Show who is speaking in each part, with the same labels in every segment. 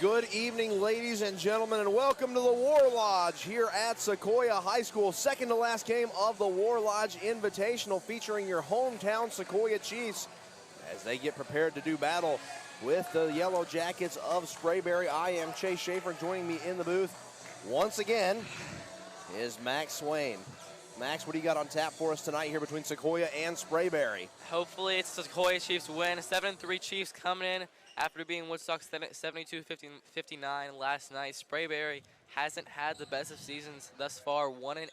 Speaker 1: Good evening, ladies and gentlemen, and welcome to the War Lodge here at Sequoyah High School. Second to last game of the War Lodge Invitational, featuring your hometown Sequoyah Chiefs as they get prepared to do battle with the Yellow Jackets of Sprayberry. I am Chase Schaefer. Joining me in the booth once again is Max Swain. Max, what do you got on tap for us tonight here between Sequoyah and Sprayberry?
Speaker 2: Hopefully it's the Sequoyah Chiefs win. 7-3 Chiefs coming in after being Woodstock 72-59 last night. Sprayberry hasn't had the best of seasons thus far, 1-8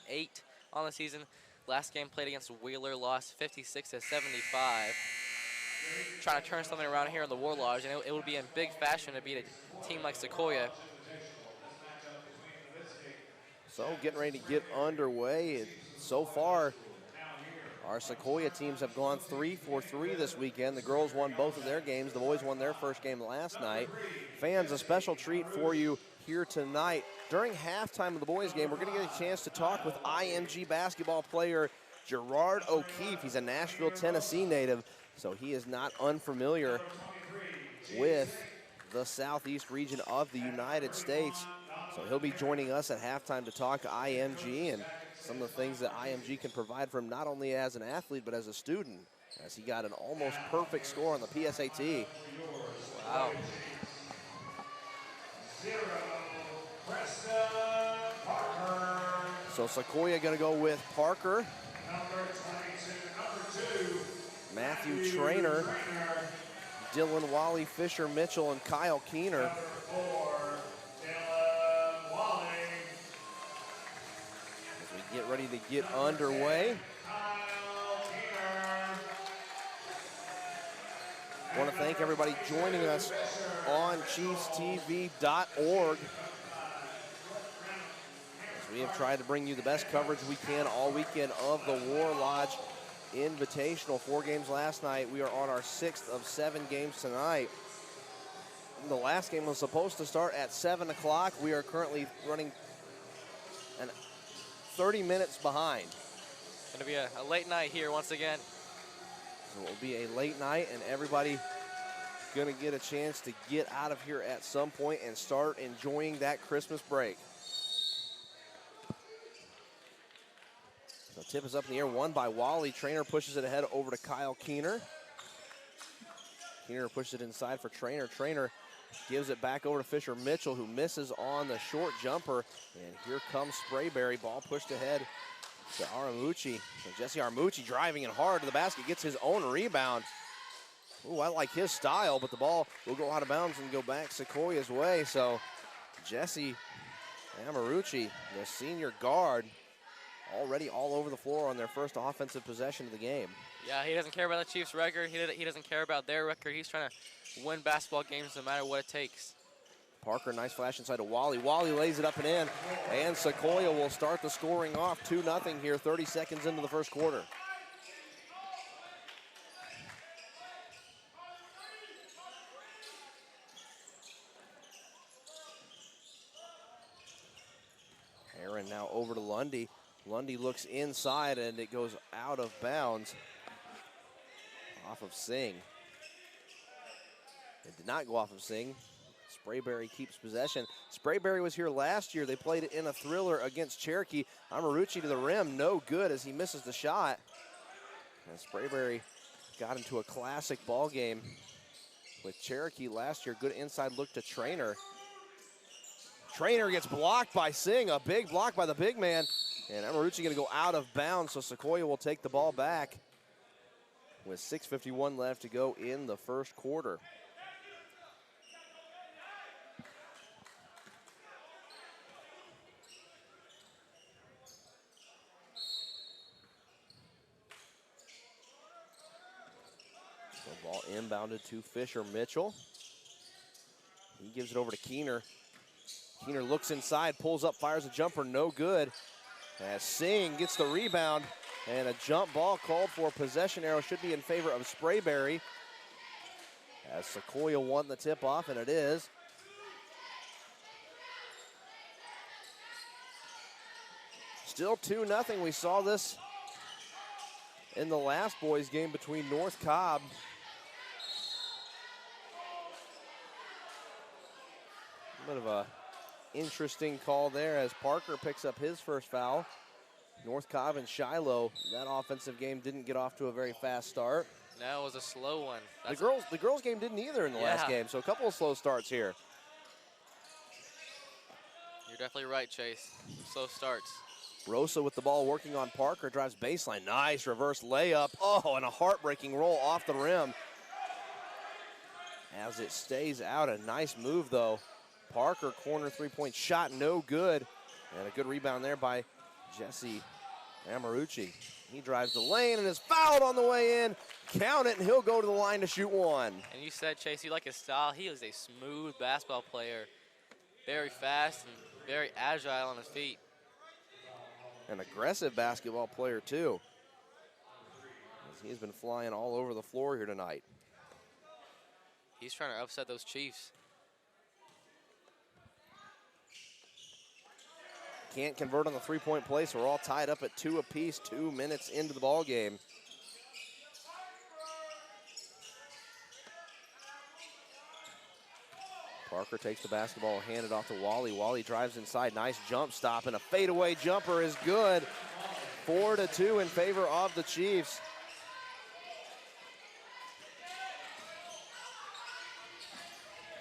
Speaker 2: on the season. Last game played against Wheeler, lost 56-75. Trying to turn something around here in the War Lodge, and it would be in big fashion to beat a team like Sequoyah.
Speaker 1: So getting ready to get underway. So far, our Sequoyah teams have gone 3 for 3 this weekend. The girls won both of their games. The boys won their first game last night. Fans, a special treat for you here tonight. During halftime of the boys game, we're going to get a chance to talk with IMG basketball player Gerard O'Keefe. He's a Nashville, Tennessee native, so he is not unfamiliar with the southeast region of the United States. So he'll be joining us at halftime to talk IMG and some of the things that IMG can provide for him, not only as an athlete, but as a student, as he got an almost perfect score on the PSAT.
Speaker 2: Wow.
Speaker 1: So Sequoyah going to go with Parker, Matthew Trainer, Dylan Wally, Fisher Mitchell, and Kyle Keener. Get ready to get underway. I want to thank everybody joining us on ChiefsTV.org. As we have tried to bring you the best coverage we can all weekend of the War Lodge Invitational. 4 games last night. We are on our 6th of 7 games tonight. The last game was supposed to start at 7 o'clock. We are currently running an 30 minutes behind.
Speaker 2: Going to be a late night here once again.
Speaker 1: So it will be a late night, and everybody going to get a chance to get out of here at some point and start enjoying that Christmas break. So tip is up in the air, won by Wally. Trainer pushes it ahead over to Kyle Keener. Keener pushes it inside for Trainer. Trainer gives it back over to Fisher Mitchell, who misses on the short jumper. And here comes Sprayberry. Ball pushed ahead to Aramucci. So Jesse Aramucci driving it hard to the basket, gets his own rebound. Ooh, I like his style, but the ball will go out of bounds and go back Sequoyah's way. So Jesse Aramucci, the senior guard, already all over the floor on their first offensive possession of the game.
Speaker 2: Yeah, he doesn't care about the Chiefs' record. He doesn't care about their record. He's trying to win basketball games no matter what it takes.
Speaker 1: Parker, nice flash inside to Wally. Wally lays it up and in, and Sequoyah will start the scoring off 2-0 here, 30 seconds into the first quarter. Aaron now over to Lundy. Lundy looks inside, and it goes out of bounds off of Singh. It did not go off of Singh. Sprayberry keeps possession. Sprayberry was here last year. They played it in a thriller against Cherokee. Aramucci to the rim, no good as he misses the shot. And Sprayberry got into a classic ball game with Cherokee last year. Good inside look to Trainer. Trainer gets blocked by Singh, a big block by the big man. And Aramucci going to go out of bounds, so Sequoyah will take the ball back with 6:51 left to go in the first quarter. So ball inbounded to Fisher Mitchell. He gives it over to Keener. Keener looks inside, pulls up, fires a jumper, no good. As Singh gets the rebound, and a jump ball called for. Possession arrow should be in favor of Sprayberry, as Sequoyah won the tip-off, and it is. Still 2-0. We saw this in the last boys game between North Cobb Bit of a interesting call there as Parker picks up his first foul. North Cobb and Shiloh, that offensive game didn't get off to a very fast start.
Speaker 2: No, it was a slow one.
Speaker 1: The girls game didn't either in the last game, so a couple of slow starts here.
Speaker 2: You're definitely right, Chase. Slow starts.
Speaker 1: Rosa with the ball working on Parker, drives baseline. Nice reverse layup. Oh, and a heartbreaking roll off the rim. As it stays out, a nice move though. Parker, corner three-point shot, no good. And a good rebound there by Jesse Amarucci. He drives the lane and is fouled on the way in. Count it, and he'll go to the line to shoot one.
Speaker 2: And you said, Chase, you like his style. He is a smooth basketball player. Very fast and very agile on his feet.
Speaker 1: An aggressive basketball player, too. As he's been flying all over the floor here tonight.
Speaker 2: He's trying to upset those Chiefs.
Speaker 1: Can't convert on the three-point play, so we're all tied up at 2 apiece, 2 minutes into the ball game. Parker takes the basketball, hand it off to Wally. Wally drives inside, nice jump stop, and a fadeaway jumper is good. 4-2 in favor of the Chiefs.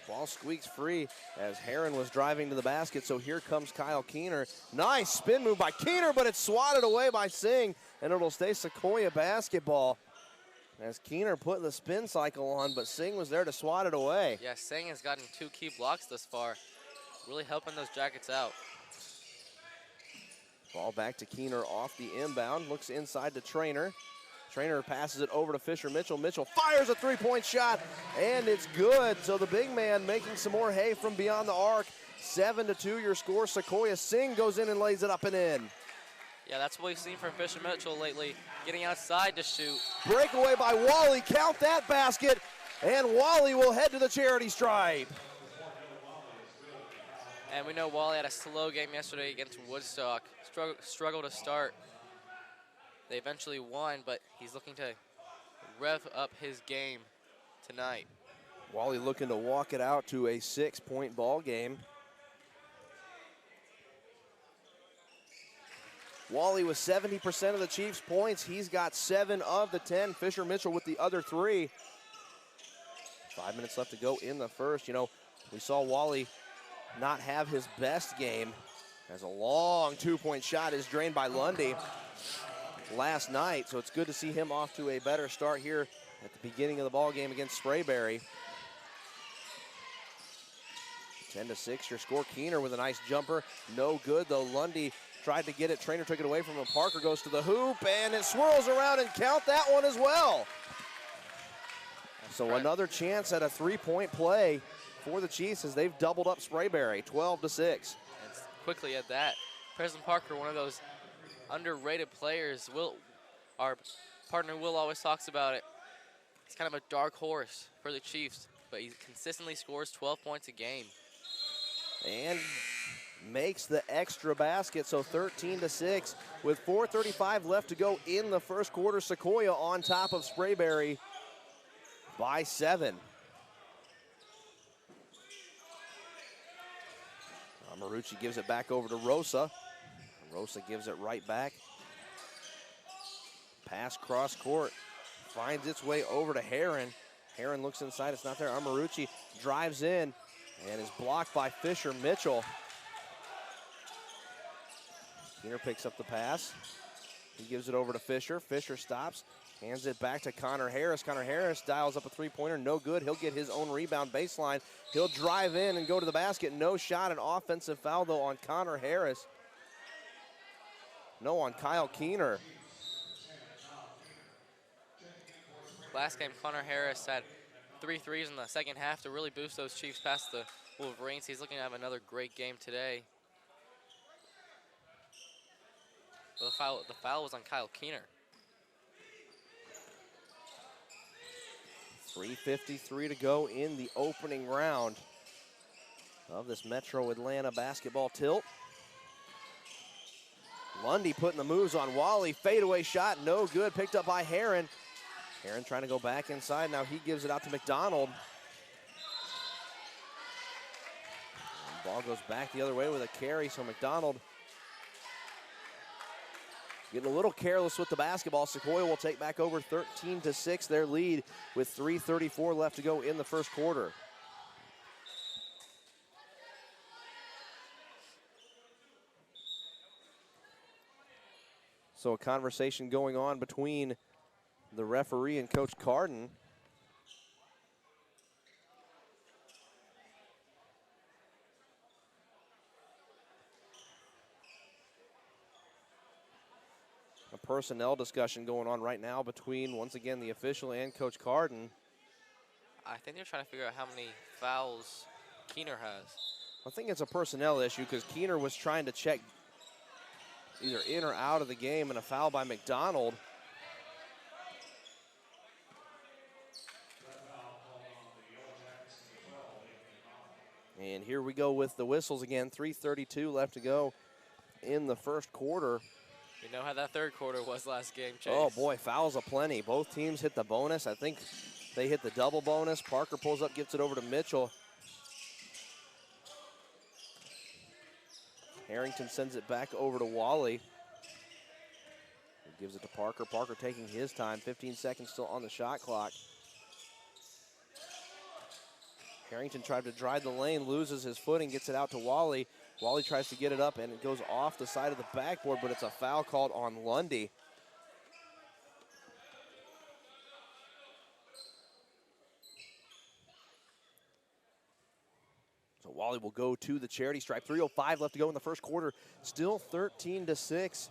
Speaker 1: Ball squeaks free as Heron was driving to the basket, so here comes Kyle Keener. Nice spin move by Keener, but it's swatted away by Singh, and it'll stay Sequoyah basketball. As Keener put the spin cycle on, but Singh was there to swat it away.
Speaker 2: Yeah, Singh has gotten 2 key blocks thus far, really helping those Jackets out.
Speaker 1: Ball back to Keener off the inbound, looks inside to Trainer. Trainer passes it over to Fisher Mitchell. Mitchell fires a three-point shot, and it's good. So the big man making some more hay from beyond the arc. 7-2 your score. Sequoyah. Singh goes in and lays it up and in.
Speaker 2: Yeah, that's what we've seen from Fisher Mitchell lately, getting outside to shoot.
Speaker 1: Breakaway by Wally. Count that basket, and Wally will head to the charity stripe.
Speaker 2: And we know Wally had a slow game yesterday against Woodstock. Struggled to start. They eventually won, but he's looking to rev up his game tonight.
Speaker 1: Wally looking to walk it out to a 6-point ball game. Wally with 70% of the Chiefs' points. He's got 7 of the 10. Fisher Mitchell with the other 3. 5 minutes left to go in the first. You know, we saw Wally not have his best game as a long 2-point shot is drained by Lundy last night, so it's good to see him off to a better start here at the beginning of the ball game against Sprayberry. 10-6 your score. Keener with a nice jumper, no good though. Lundy tried to get it, Trainer took it away from him. Parker goes to the hoop and it swirls around, and count that one as well. So another chance at a 3-point play for the Chiefs as they've doubled up Sprayberry, 12-6.
Speaker 2: And quickly at that, President Parker, one of those underrated players. Our partner Will always talks about it. It's kind of a dark horse for the Chiefs, but he consistently scores 12 points a game.
Speaker 1: And makes the extra basket, so 13-6 with 4:35 left to go in the first quarter. Sequoyah on top of Sprayberry by 7. Marucci gives it back over to Rosa. Rosa gives it right back. Pass cross court. Finds its way over to Heron. Heron looks inside. It's not there. Amarucci drives in and is blocked by Fisher Mitchell. Keener picks up the pass. He gives it over to Fisher. Fisher stops. Hands it back to Connor Harris. Connor Harris dials up a three-pointer. No good. He'll get his own rebound baseline. He'll drive in and go to the basket. No shot. An offensive foul, though, on Connor Harris. No, on Kyle Keener.
Speaker 2: Last game, Connor Harris had 3 threes in the second half to really boost those Chiefs past the Wolverines. He's looking to have another great game today. The foul was on Kyle Keener.
Speaker 1: 3:53 to go in the opening round of this Metro Atlanta basketball tilt. Lundy putting the moves on Wally. Fadeaway shot, no good. Picked up by Heron. Heron trying to go back inside. Now he gives it out to McDonald. Ball goes back the other way with a carry, so McDonald getting a little careless with the basketball. Sequoyah will take back over 13-6 their lead with 3:34 left to go in the first quarter. So a conversation going on between the referee and Coach Carden. A personnel discussion going on right now between, once again, the official and Coach Carden.
Speaker 2: I think they're trying to figure out how many fouls Keener has.
Speaker 1: I think it's a personnel issue because Keener was trying to check either in or out of the game, and a foul by McDonald. And here we go with the whistles again. 3:32 left to go in the first quarter.
Speaker 2: You know how that third quarter was last game, Chase.
Speaker 1: Oh boy, fouls aplenty. Both teams hit the bonus. I think they hit the double bonus. Parker pulls up, gets it over to Mitchell. Harrington sends it back over to Wally. He gives it to Parker. Parker taking his time. 15 seconds still on the shot clock. Harrington tried to drive the lane, loses his footing, gets it out to Wally. Wally tries to get it up, and it goes off the side of the backboard, but it's a foul called on Lundy. So Wally will go to the charity stripe. 3:05 left to go in the first quarter. Still 13-6.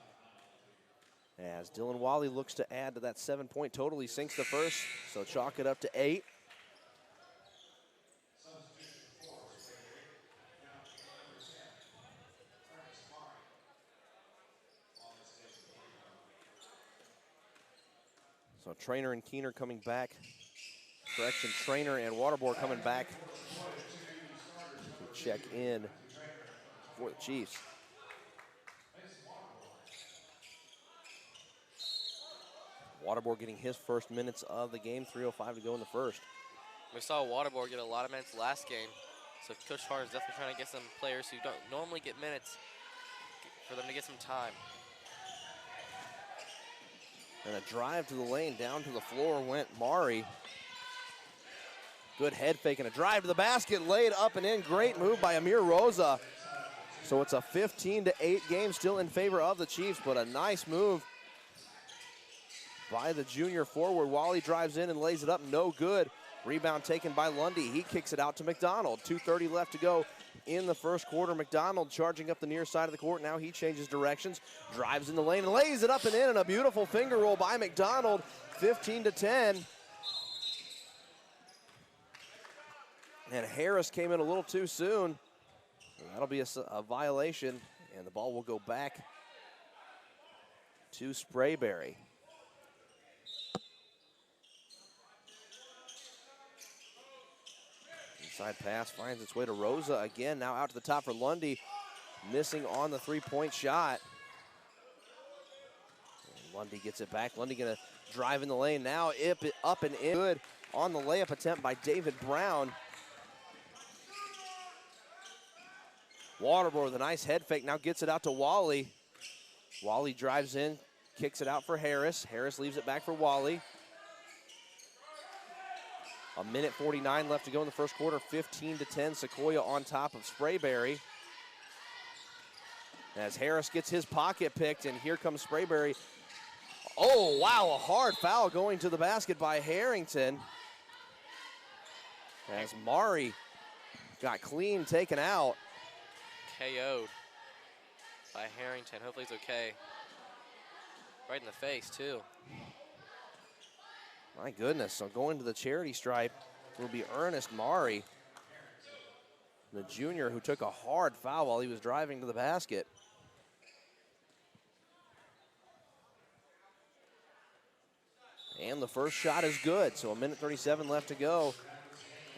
Speaker 1: As Dylan Wally looks to add to that 7-point total. He sinks the first, so chalk it up to 8. So Trainer and Keener coming back. Correction, Trainer and Waterboard coming back to check in for the Chiefs. Waterboard getting his first minutes of the game. 3:05 to go in the first.
Speaker 2: We saw Waterboard get a lot of minutes last game, so Coach Carter is definitely trying to get some players who don't normally get minutes for them to get some time.
Speaker 1: And a drive to the lane, down to the floor went Mari. Good head fake and a drive to the basket, laid up and in. Great move by Amir Rosa. So it's a 15-8 game still in favor of the Chiefs, but a nice move by the junior forward. Wally drives in and lays it up, no good. Rebound taken by Lundy. He kicks it out to McDonald. 2:30 left to go in the first quarter. McDonald charging up the near side of the court. Now he changes directions, drives in the lane and lays it up and in, and a beautiful finger roll by McDonald. 15-10. And Harris came in a little too soon. And that'll be a violation, and the ball will go back to Sprayberry. Inside pass finds its way to Rosa again. Now out to the top for Lundy. Missing on the three-point shot. And Lundy gets it back. Lundy gonna drive in the lane now. Up and in. Good on the layup attempt by David Brown. Waterboard with a nice head fake. Now gets it out to Wally. Wally drives in, kicks it out for Harris. Harris leaves it back for Wally. A minute 49 left to go in the first quarter. 15-10, Sequoyah on top of Sprayberry. As Harris gets his pocket picked, and here comes Sprayberry. Oh, wow, a hard foul going to the basket by Harrington. As Mari got clean taken out.
Speaker 2: KO'd by Harrington. Hopefully he's okay. Right in the face, too.
Speaker 1: My goodness, so going to the charity stripe will be Ernest Mari, the junior who took a hard foul while he was driving to the basket. And the first shot is good, so a minute 37 left to go.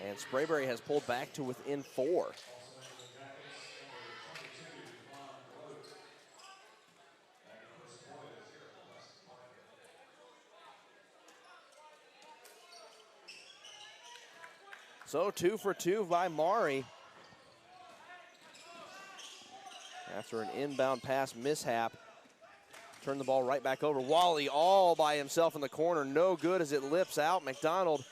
Speaker 1: And Sprayberry has pulled back to within 4. So 2 for 2 by Mari. after an inbound pass mishap. Turn the ball right back over. Wally all by himself in the corner. No good as it lips out. McDonald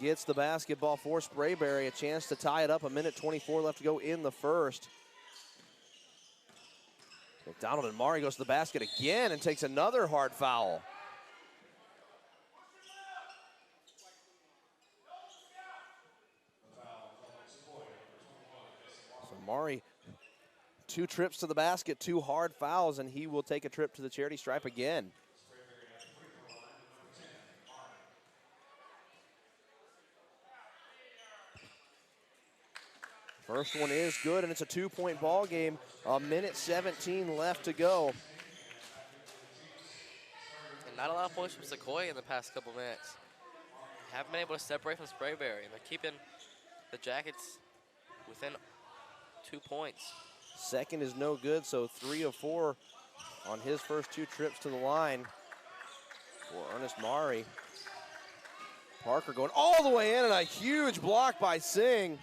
Speaker 1: gets the basketball for Sprayberry. A chance to tie it up. 1:24 left to go in the first. McDonald and Mari goes to the basket again and takes another hard foul. So Mari, 2 trips to the basket, 2 hard fouls, and he will take a trip to the charity stripe again. First one is good, and it's a 2-point ball game. 1:17 left to go.
Speaker 2: And not a lot of points from Sequoyah in the past couple minutes. Haven't been able to separate from Sprayberry, and they're keeping the Jackets within 2 points.
Speaker 1: Second is no good, so 3 of 4 on his first 2 trips to the line for Ernest Mari. Parker going all the way in, and a huge block by Singh.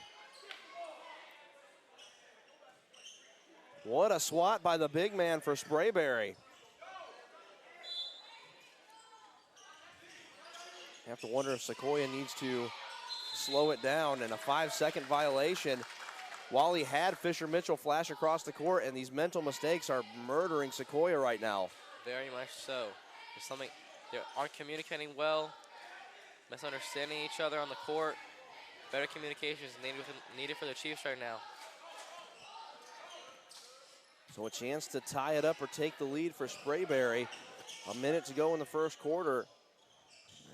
Speaker 1: What a swat by the big man for Sprayberry. You have to wonder if Sequoyah needs to slow it down, and a 5-second violation. Wally had Fisher Mitchell flash across the court, and these mental mistakes are murdering Sequoyah right now.
Speaker 2: Very much so. There's something, they aren't communicating well, misunderstanding each other on the court. Better communication is needed for the Chiefs right now.
Speaker 1: So a chance to tie it up or take the lead for Sprayberry. 1 minute to go in the first quarter.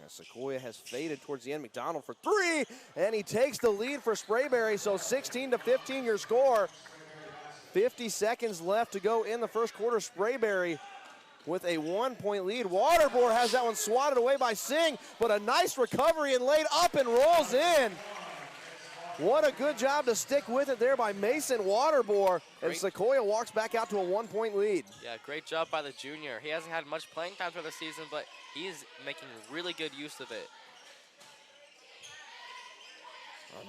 Speaker 1: Sequoyah has faded towards the end. McDonald for 3, and he takes the lead for Sprayberry. So 16-15 your score. 50 seconds left to go in the first quarter. Sprayberry with a 1-point lead. Waterboard has that one swatted away by Singh, but a nice recovery and laid up and rolls in. What a good job to stick with it there by Mason Waterbore, and Sequoyah walks back out to a 1-point lead.
Speaker 2: Yeah, great job by the junior. He hasn't had much playing time for the season, but he's making really good use of it.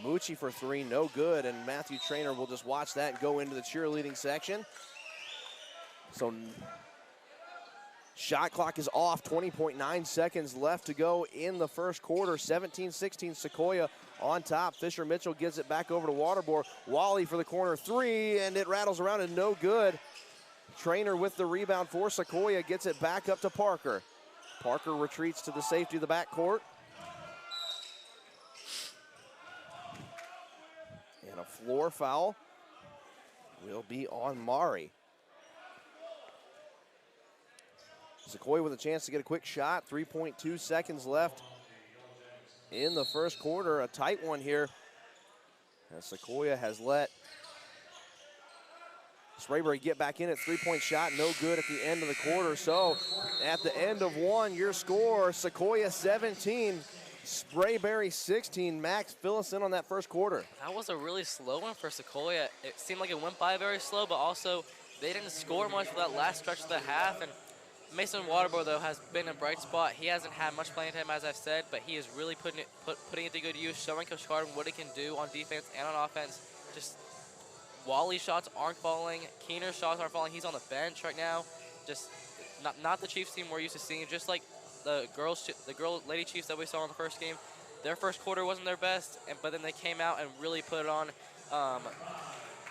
Speaker 1: Mucci for 3, no good, and Matthew Trainer will just watch that and go into the cheerleading section. So shot clock is off, 20.9 seconds left to go in the first quarter. 17-16 Sequoyah on top. Fisher Mitchell gives it back over to Waterboard. Wally for the corner 3, and it rattles around and no good. Trainer with the rebound for Sequoyah, gets it back up to Parker. Parker retreats to the safety of the backcourt. And a floor foul will be on Mari. Sequoyah with a chance to get a quick shot. 3.2 seconds left in the first quarter. A tight one here. And Sequoyah has let Sprayberry get back in at 3-point shot. No good at the end of the quarter. So at the end of 1, your score, Sequoyah 17, Sprayberry 16. Max, fill us in on that first quarter.
Speaker 2: That was a really slow one for Sequoyah. It seemed like it went by very slow, but also they didn't score much for that last stretch of the half. And Mason Waterboard, though, has been a bright spot. He hasn't had much playing time, as I've said, but he is really putting it to good use, showing Coach Carter what he can do on defense and on offense. Just Wally's shots aren't falling. Keener's shots aren't falling. He's on the bench right now. Just not the Chiefs team we're used to seeing. Just like the Lady Chiefs that we saw in the first game. Their first quarter wasn't their best, but then they came out and really put it on.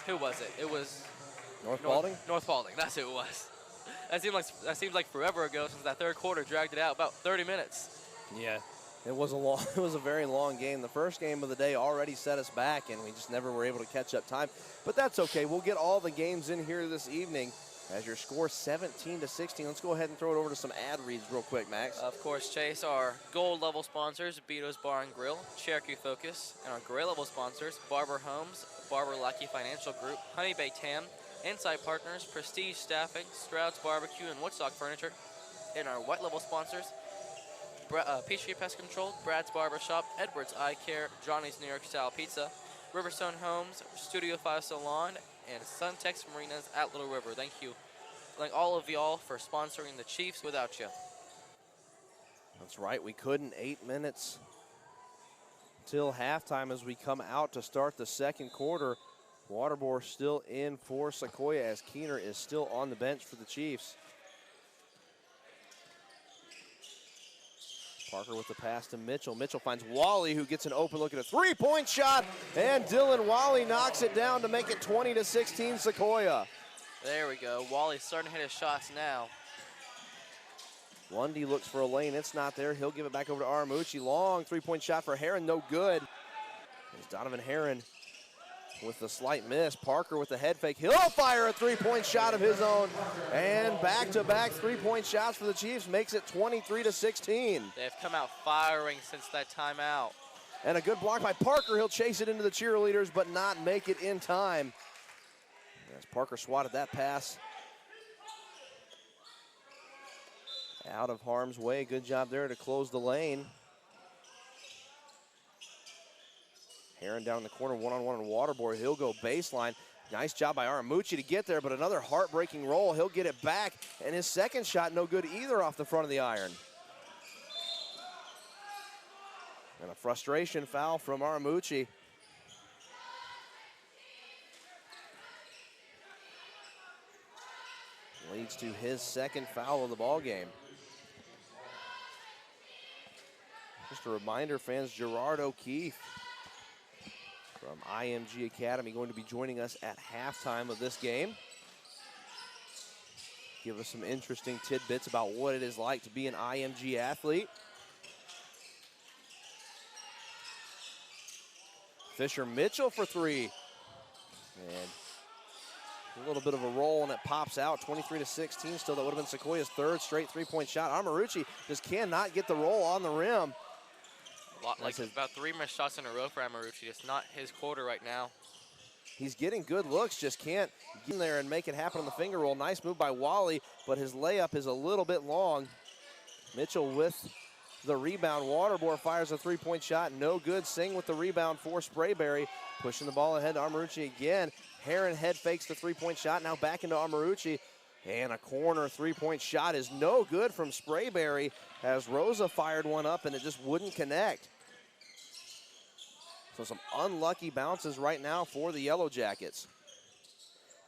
Speaker 2: Who was it? It was
Speaker 1: North Paulding?
Speaker 2: North Paulding. That's who it was. That seems like forever ago since that third quarter dragged it out, about 30 minutes.
Speaker 1: Yeah, it was a very long game. The first game of the day already set us back, and we just never were able to catch up time. But that's okay. We'll get all the games in here this evening. As your score 17-16, let's go ahead and throw it over to some ad reads real quick, Max.
Speaker 2: Of course, Chase, our gold level sponsors, Beato's Bar and Grill, Cherokee Focus, and our gray level sponsors, Barber Homes, Barber Lackey Financial Group, Honey Bay Tam, Inside Partners, Prestige Staffing, Stroud's Barbecue, and Woodstock Furniture. And our white level sponsors, Peachtree Pest Control, Brad's Barber Shop, Edwards Eye Care, Johnny's New York Style Pizza, Riverstone Homes, Studio 5 Salon, and Suntex Marinas at Little River. Thank you. Thank all of y'all for sponsoring the Chiefs without you.
Speaker 1: That's right. We couldn't. 8 minutes till halftime as we come out to start the second quarter. Waterboard still in for Sequoyah as Keener is still on the bench for the Chiefs. Parker with the pass to Mitchell. Mitchell finds Wally, who gets an open look at a three-point shot, and Dylan Wally knocks it down to make it 20-16 Sequoyah.
Speaker 2: There we go. Wally's starting to hit his shots now.
Speaker 1: Lundy looks for a lane. It's not there. He'll give it back over to Aramucci. Long three-point shot for Heron. No good. There's Donovan Heron with the slight miss. Parker with the head fake. He'll fire a three-point shot of his own. And back-to-back three-point shots for the Chiefs makes it 23-16.
Speaker 2: They've come out firing since that timeout.
Speaker 1: And a good block by Parker. He'll chase it into the cheerleaders, but not make it in time. As Parker swatted that pass out of harm's way. Good job there to close the lane. Heron down in the corner, one-on-one on Waterboard. He'll go baseline. Nice job by Aramucci to get there, but another heartbreaking roll. He'll get it back, and his second shot no good either off the front of the iron. And a frustration foul from Aramucci. Leads to his second foul of the ball game. Just a reminder, fans, Gerard O'Keefe from IMG Academy going to be joining us at halftime of this game. Give us some interesting tidbits about what it is like to be an IMG athlete. Fisher Mitchell for three. And a little bit of a roll, and it pops out. 23-16 still. That would have been Sequoyah's third straight three-point shot. Amarucci just cannot get the roll on the rim.
Speaker 2: About 3 missed shots in a row for Amarucci. It's not his quarter right now.
Speaker 1: He's getting good looks, just can't get in there and make it happen on the finger roll. Nice move by Wally, but his layup is a little bit long. Mitchell with the rebound. Waterboard fires a three-point shot. No good. Singh with the rebound for Sprayberry. Pushing the ball ahead to Amarucci again. Heron head fakes the three-point shot. Now back into Amarucci. And a corner three-point shot is no good from Sprayberry as Rosa fired one up and it just wouldn't connect. So some unlucky bounces right now for the Yellow Jackets.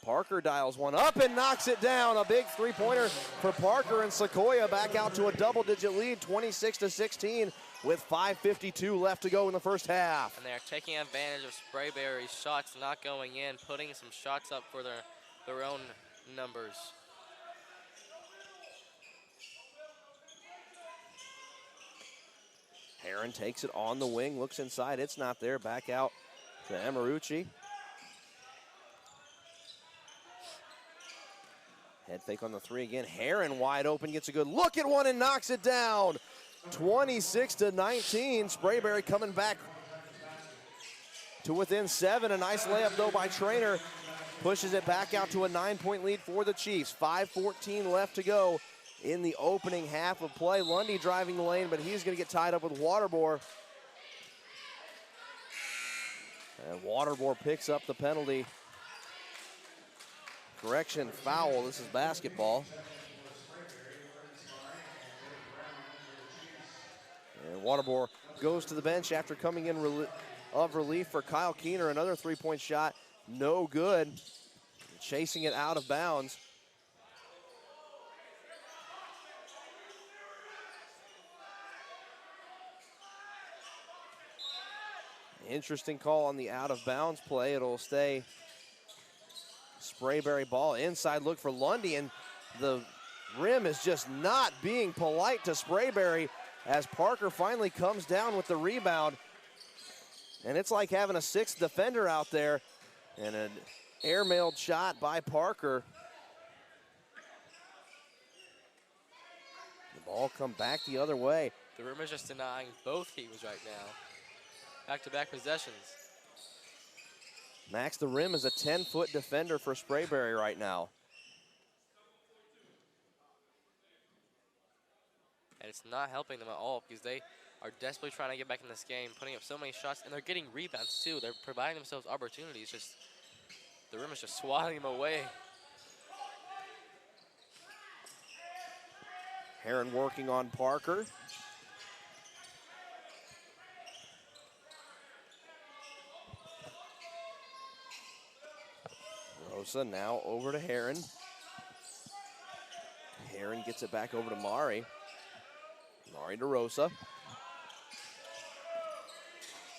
Speaker 1: Parker dials one up and knocks it down. A big three-pointer for Parker, and Sequoyah back out to a double-digit lead, 26-16, with 5:52 left to go in the first half.
Speaker 2: And they're taking advantage of Sprayberry's shots not going in, putting some shots up for their own numbers.
Speaker 1: Heron takes it on the wing, looks inside, it's not there. Back out to Amarucci. Head fake on the three again. Heron wide open, gets a good look at one and knocks it down. 26-19. Sprayberry coming back to within 7. A nice layup though by Trainer. Pushes it back out to a 9-point lead for the Chiefs. 5:14 left to go in the opening half of play. Lundy driving the lane, but he's going to get tied up with Waterboard. And Waterboard picks up the penalty. Correction, foul. This is basketball. And Waterboard goes to the bench after coming in of relief for Kyle Keener. Another three-point shot, no good. Chasing it out of bounds. Interesting call on the out-of-bounds play. It'll stay Sprayberry ball. Inside look for Lundy, and the rim is just not being polite to Sprayberry as Parker finally comes down with the rebound. And it's like having a sixth defender out there, and an air-mailed shot by Parker. The ball come back the other way.
Speaker 2: The rim is just denying both teams right now. Back-to-back possessions.
Speaker 1: Max, the rim is a 10-foot defender for Sprayberry right now.
Speaker 2: And it's not helping them at all because they are desperately trying to get back in this game, putting up so many shots, and they're getting rebounds too. They're providing themselves opportunities. Just the rim is just swatting them away.
Speaker 1: Heron working on Parker. Rosa now over to Heron. Heron gets it back over to Mari. Mari to Rosa.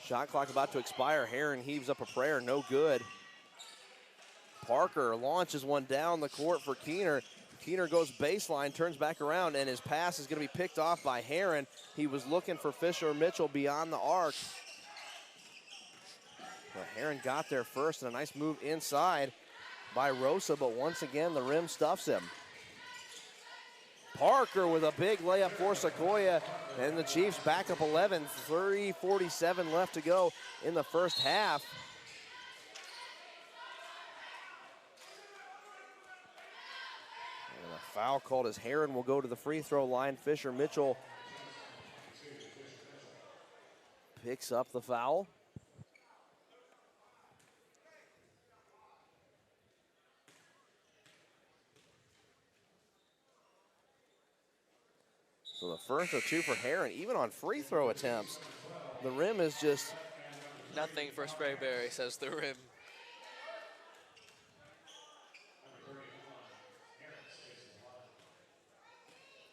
Speaker 1: Shot clock about to expire. Heron heaves up a prayer, no good. Parker launches one down the court for Keener. Keener goes baseline, turns back around, and his pass is going to be picked off by Heron. He was looking for Fisher Mitchell beyond the arc. Well, Heron got there first, and a nice move inside by Rosa, but once again, the rim stuffs him. Parker with a big layup for Sequoyah, and the Chiefs back up 11, 3:47 left to go in the first half. And a foul called as Heron will go to the free throw line. Fisher Mitchell picks up the foul. So the first of two for Heron, even on free throw attempts. The rim is just...
Speaker 2: Nothing for Sprayberry, says the rim.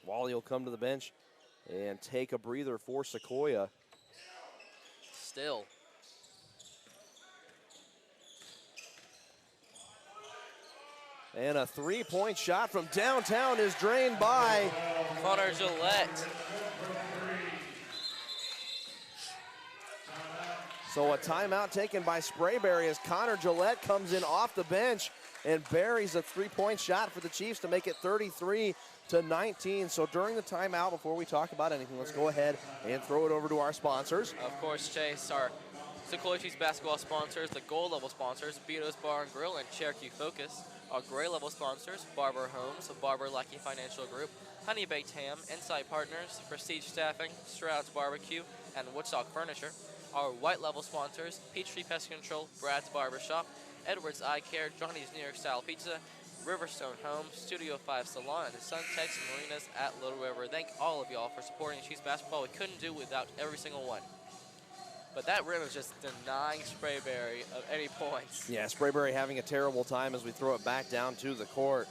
Speaker 1: Wally will come to the bench and take a breather for Sequoyah.
Speaker 2: Still.
Speaker 1: And a three-point shot from downtown is drained by
Speaker 2: Connor Gillette.
Speaker 1: So a timeout taken by Sprayberry as Connor Gillette comes in off the bench and buries a three-point shot for the Chiefs to make it 33-19. So during the timeout, before we talk about anything, let's go ahead and throw it over to our sponsors.
Speaker 2: Of course, Chase, our Sequoyah Chiefs basketball sponsors, the gold level sponsors, Beato's Bar and Grill and Cherokee Focus. Our gray level sponsors, Barber Homes, Barber Lucky Financial Group, Honey Baked Ham, Insight Partners, Prestige Staffing, Stroud's Barbecue, and Woodstock Furniture. Our white level sponsors, Peachtree Pest Control, Brad's Barbershop, Edwards Eye Care, Johnny's New York Style Pizza, Riverstone Homes, Studio 5 Salon, and Suntex Marinas at Little River. Thank all of y'all for supporting Chiefs basketball. We couldn't do without every single one. But that rim is just denying Sprayberry of any points.
Speaker 1: Yeah, Sprayberry having a terrible time as we throw it back down to the court.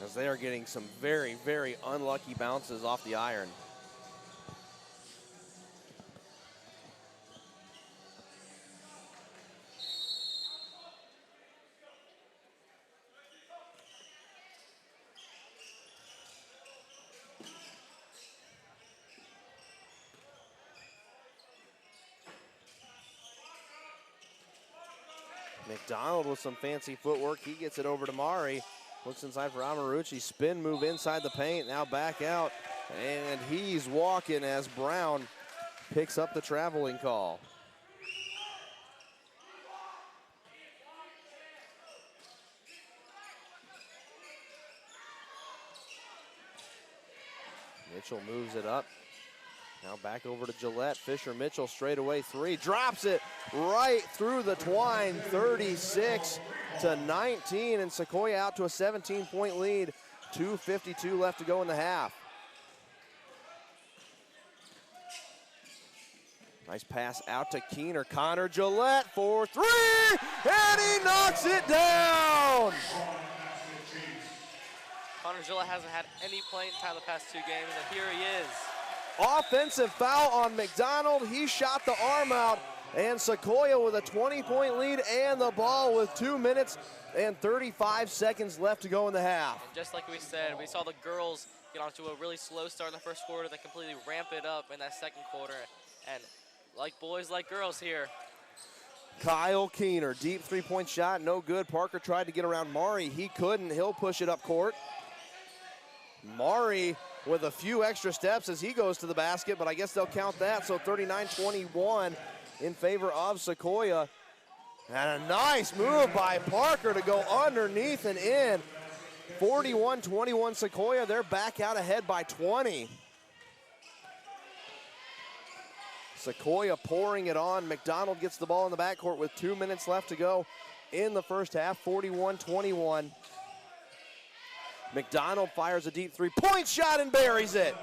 Speaker 1: As they are getting some very, very unlucky bounces off the iron. McDonald with some fancy footwork. He gets it over to Mari. Looks inside for Amarucci. Spin move inside the paint. Now back out. And he's walking as Brown picks up the traveling call. Mitchell moves it up. Now back over to Gillette. Fisher Mitchell straight away three. Drops it right through the twine. 36-19. And Sequoyah out to a 17-point lead. 2:52 left to go in the half. Nice pass out to Keener. Connor Gillette for three. And he knocks it down.
Speaker 2: Connor Gillette hasn't had any playing time the past two games, and here he is.
Speaker 1: Offensive foul on McDonald. He shot the arm out, and Sequoyah with a 20-point lead and the ball with 2 minutes and 35 seconds left to go in the half.
Speaker 2: And just like we said, we saw the girls get onto a really slow start in the first quarter, then completely ramp it up in that second quarter. And like boys, like girls here.
Speaker 1: Kyle Keener, deep three-point shot, no good. Parker tried to get around Mari. He couldn't. He'll push it up court. Mari with a few extra steps as he goes to the basket, but I guess they'll count that. So 39-21 in favor of Sequoyah. And a nice move by Parker to go underneath and in. 41-21 Sequoyah. They're back out ahead by 20. Sequoyah pouring it on. McDonald gets the ball in the backcourt with 2 minutes left to go in the first half. 41-21. McDonald fires a deep three-point shot and buries it.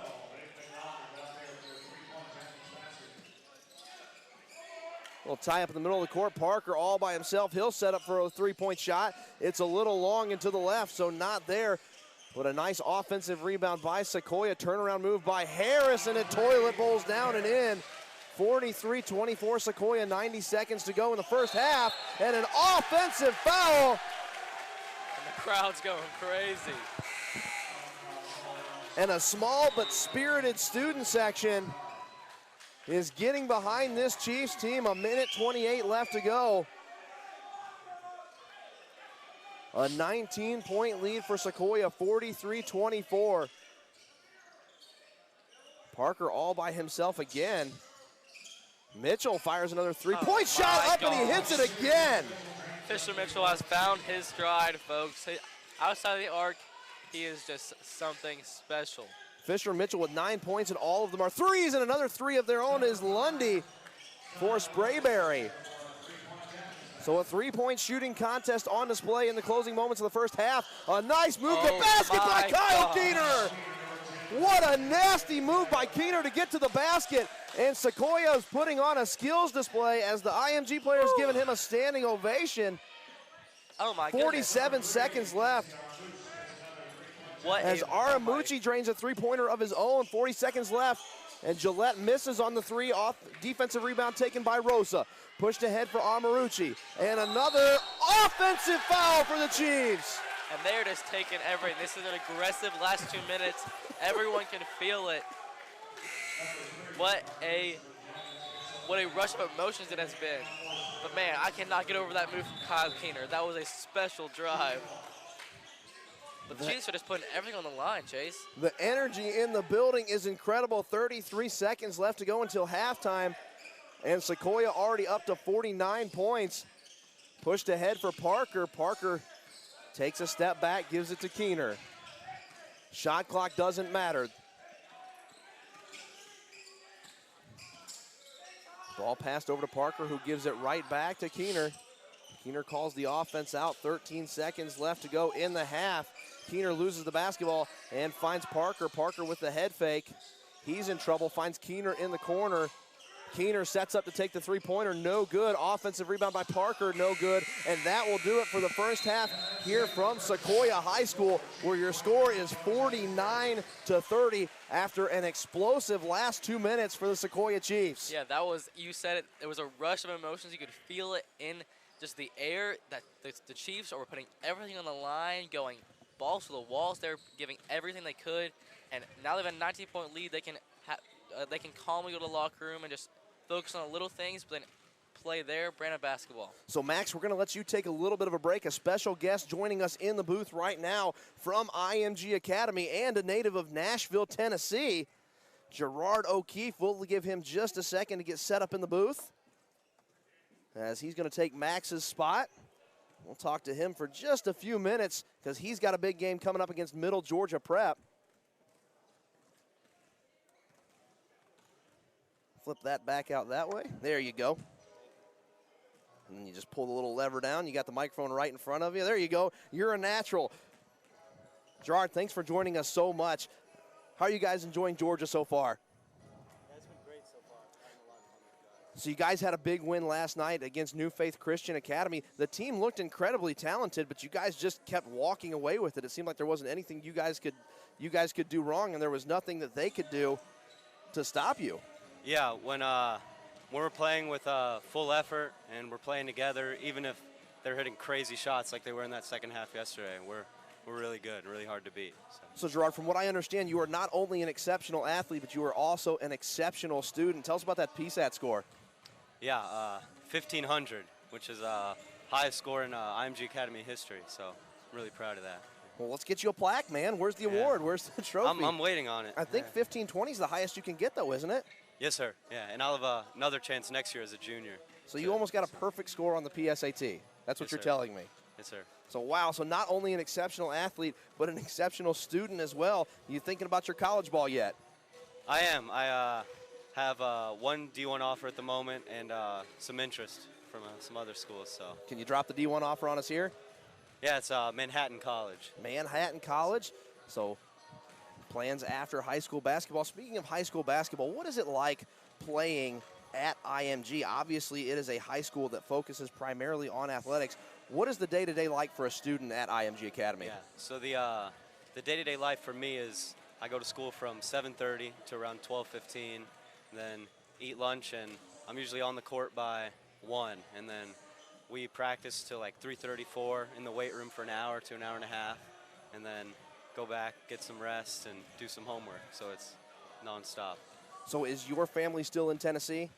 Speaker 1: Little tie up in the middle of the court. Parker all by himself. He'll set up for a three-point shot. It's a little long and to the left, so not there. But a nice offensive rebound by Sequoyah. Turnaround move by Harris, and it toilet bowls down and in. 43-24 Sequoyah, 90 seconds to go in the first half, and an offensive foul.
Speaker 2: And the crowd's going crazy.
Speaker 1: And a small but spirited student section is getting behind this Chiefs team. A minute 28 left to go. A 19-point lead for Sequoyah, 43-24. Parker all by himself again. Mitchell fires another three-point shot up, and he hits it again.
Speaker 2: Fisher Mitchell has found his stride, folks. Outside of the arc, he is just something special.
Speaker 1: Fisher Mitchell with 9 points, and all of them are threes, and another three of their own is Lundy for Sprayberry. So a three-point shooting contest on display in the closing moments of the first half. A nice move to basket by Kyle Keener. What a nasty move by Keener to get to the basket. And Sequoyah is putting on a skills display as the IMG players giving him a standing ovation.
Speaker 2: Oh my
Speaker 1: 47 seconds left. As Aramucci drains a three-pointer of his own, 40 seconds left. And Gillette misses on the three off defensive rebound taken by Rosa. Pushed ahead for Amarucci. And another offensive foul for the Chiefs.
Speaker 2: And they're just taking everything. This is an aggressive last 2 minutes. Everyone can feel it. What a rush of emotions it has been. But man, I cannot get over that move from Kyle Keener. That was a special drive. But the Chiefs are just putting everything on the line, Chase.
Speaker 1: The energy in the building is incredible. 33 seconds left to go until halftime. And Sequoyah already up to 49 points. Pushed ahead for Parker. Parker takes a step back, gives it to Keener. Shot clock doesn't matter. Ball passed over to Parker, who gives it right back to Keener. Keener calls the offense out. 13 seconds left to go in the half. Keener loses the basketball and finds Parker. Parker with the head fake. He's in trouble, finds Keener in the corner. Keener sets up to take the three-pointer, no good. Offensive rebound by Parker, no good. And that will do it for the first half here from Sequoyah High School, where your score is 49-30 after an explosive last 2 minutes for the Sequoyah Chiefs.
Speaker 2: Yeah, that was, you said it, it was a rush of emotions. You could feel it in just the air that the Chiefs are putting everything on the line, going balls to the walls. They're giving everything they could. And now they have a 19-point lead. They can calmly go to the locker room and just focus on the little things, but then play their brand of basketball.
Speaker 1: So, Max, we're going to let you take a little bit of a break. A special guest joining us in the booth right now from IMG Academy and a native of Nashville, Tennessee, Gerard O'Keefe. We'll give him just a second to get set up in the booth as he's going to take Max's spot. We'll talk to him for just a few minutes because he's got a big game coming up against Middle Georgia Prep. Flip that back out that way. There you go. And then you just pull the little lever down. You got the microphone right in front of you. There you go. You're a natural. Gerard, thanks for joining us so much. How are you guys enjoying Georgia so far?
Speaker 3: Yeah, it's been great so far. Having a lot of fun with you guys.
Speaker 1: So you guys had a big win last night against New Faith Christian Academy. The team looked incredibly talented, but you guys just kept walking away with it. It seemed like there wasn't anything you guys could do wrong, and there was nothing that they could do to stop you.
Speaker 3: Yeah, when we're playing with full effort and we're playing together, even if they're hitting crazy shots like they were in that second half yesterday, we're really good, really hard to beat.
Speaker 1: So Gerard, from what I understand, you are not only an exceptional athlete, but you are also an exceptional student. Tell us about that PSAT score.
Speaker 3: Yeah, 1,500, which is highest score in IMG Academy history, so I'm really proud of that.
Speaker 1: Well, let's get you a plaque, man. Where's the award? Where's the trophy?
Speaker 3: I'm waiting on it.
Speaker 1: I think 1520 is the highest you can get, though, isn't it?
Speaker 3: Yes, sir. Yeah, and I'll have another chance next year as a junior.
Speaker 1: So you almost got a perfect score on the PSAT. That's what you're telling me.
Speaker 3: Yes, sir.
Speaker 1: So, wow. So not only an exceptional athlete, but an exceptional student as well. You thinking about your college ball yet?
Speaker 3: I am. I have one D1 offer at the moment and some interest from some other schools. So.
Speaker 1: Can you drop the D1 offer on us here?
Speaker 3: Yeah, it's Manhattan College.
Speaker 1: Manhattan College. So plans after high school basketball. Speaking of high school basketball, what is it like playing at IMG. Obviously, it is a high school that focuses primarily on athletics. What is the day-to-day like for a student at IMG Academy?
Speaker 3: Yeah. So the day-to-day life for me is I go to school from 7:30 to around 12:15, then eat lunch, and I'm usually on the court by 1, and then we practice till like 3:34 in the weight room for an hour to an hour and a half, and then go back, get some rest, and do some homework. So it's nonstop.
Speaker 1: So is your family still in Tennessee?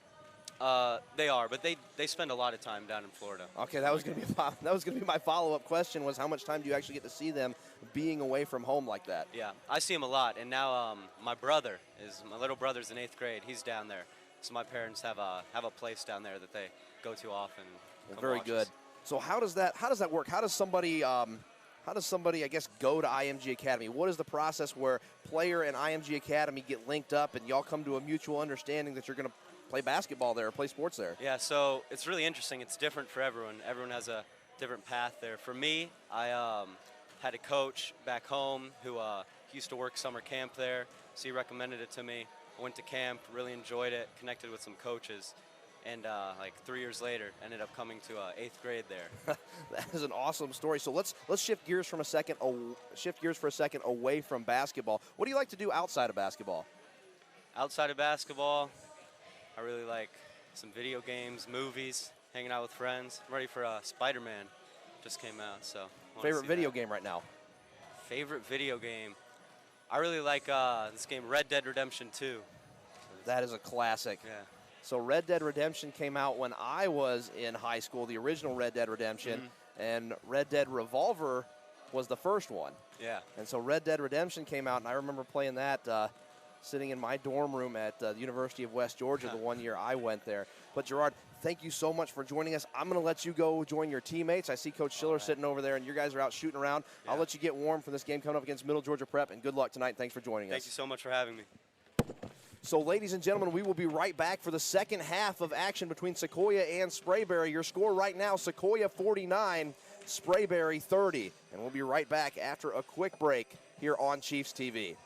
Speaker 3: They are, but they spend a lot of time down in Florida.
Speaker 1: Okay, that was going to be my follow-up question, was how much time do you actually get to see them being away from home like that?
Speaker 3: Yeah, I see them a lot, and now my little brother's in 8th grade. He's down there, so my parents have a place down there that they go to often. Come
Speaker 1: Very
Speaker 3: watch
Speaker 1: good.
Speaker 3: us.
Speaker 1: So how does that work? How does somebody I guess go to IMG Academy? What is the process where player and IMG Academy get linked up and y'all come to a mutual understanding that you're going to play basketball there or play sports there?
Speaker 3: Yeah, so it's really interesting. It's different for everyone. Everyone has a different path there. For me, I had a coach back home who used to work summer camp there, so he recommended it to me. I went to camp, really enjoyed it, connected with some coaches, and like 3 years later, ended up coming to 8th grade there.
Speaker 1: That is an awesome story. So let's shift gears for a second away from basketball. What do you like to do outside of basketball?
Speaker 3: Outside of basketball, I really like some video games, movies, hanging out with friends. I'm ready for Spider-Man. Just came out, so.
Speaker 1: Favorite video game right now?
Speaker 3: Favorite video game? I really like this game, Red Dead Redemption 2.
Speaker 1: That is a classic.
Speaker 3: Yeah.
Speaker 1: So Red Dead Redemption came out when I was in high school, the original Red Dead Redemption, and Red Dead Revolver was the first one.
Speaker 3: Yeah.
Speaker 1: And so Red Dead Redemption came out, and I remember playing that sitting in my dorm room at the University of West Georgia the one year I went there. But Gerard, thank you so much for joining us. I'm going to let you go join your teammates. I see Coach Schiller sitting over there, and you guys are out shooting around.
Speaker 3: Yeah.
Speaker 1: I'll let you get warm for this game coming up against Middle Georgia Prep, and good luck tonight. Thanks for joining us.
Speaker 3: Thank you so much for having me.
Speaker 1: So, ladies and gentlemen, we will be right back for the second half of action between Sequoyah and Sprayberry. Your score right now, Sequoyah 49, Sprayberry 30. And we'll be right back after a quick break here on Chiefs TV.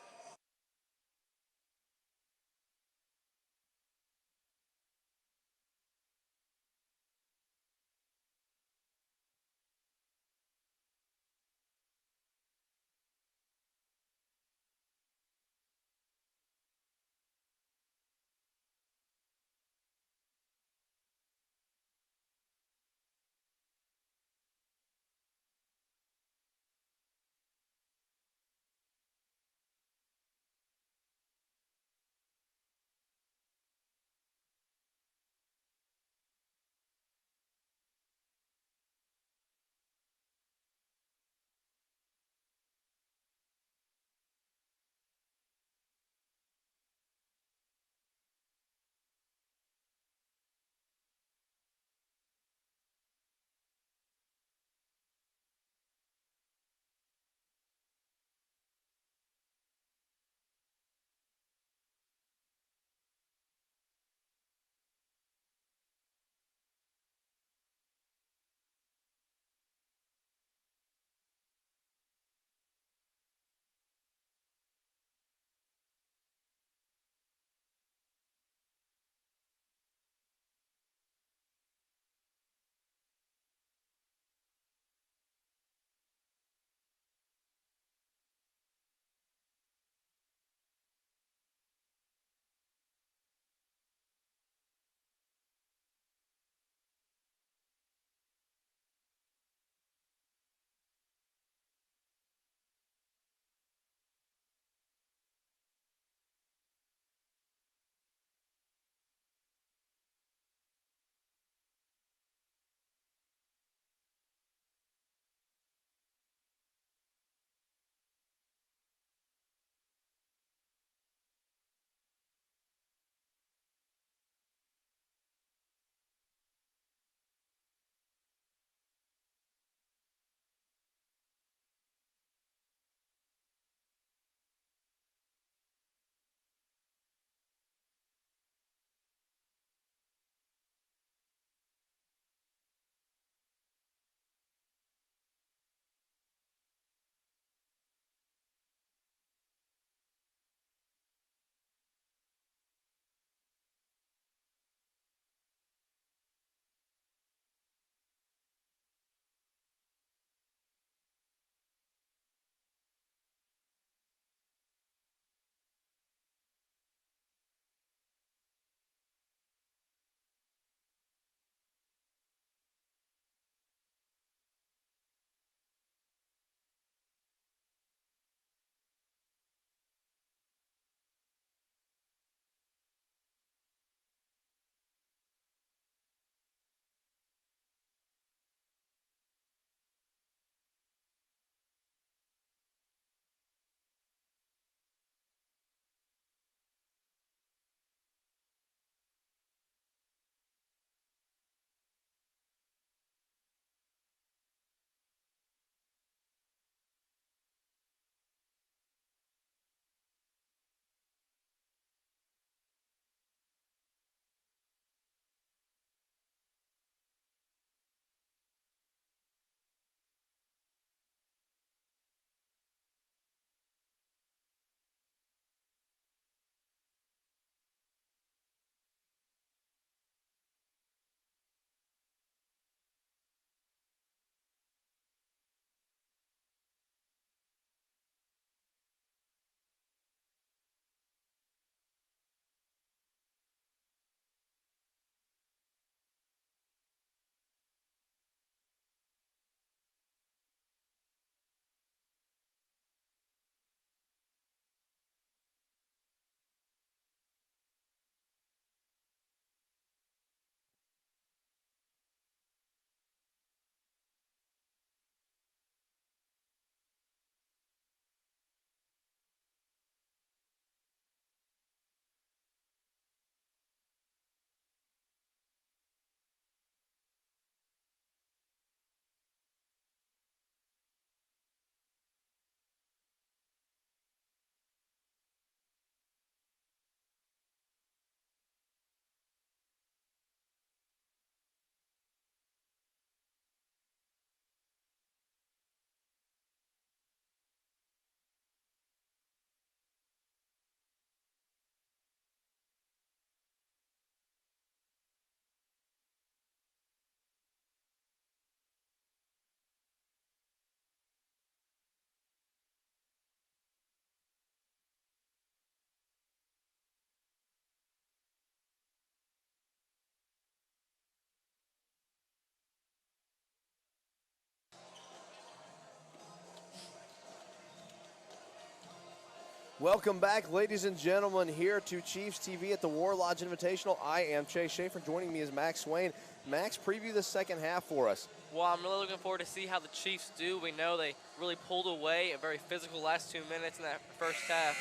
Speaker 1: Welcome back, ladies and gentlemen, here to Chiefs TV at the War Lodge Invitational. I am Chase Schaefer. Joining me is Max Swain. Max, preview the second half for us.
Speaker 2: Well, I'm really looking forward to see how the Chiefs do. We know they really pulled away a very physical last 2 minutes in that first half.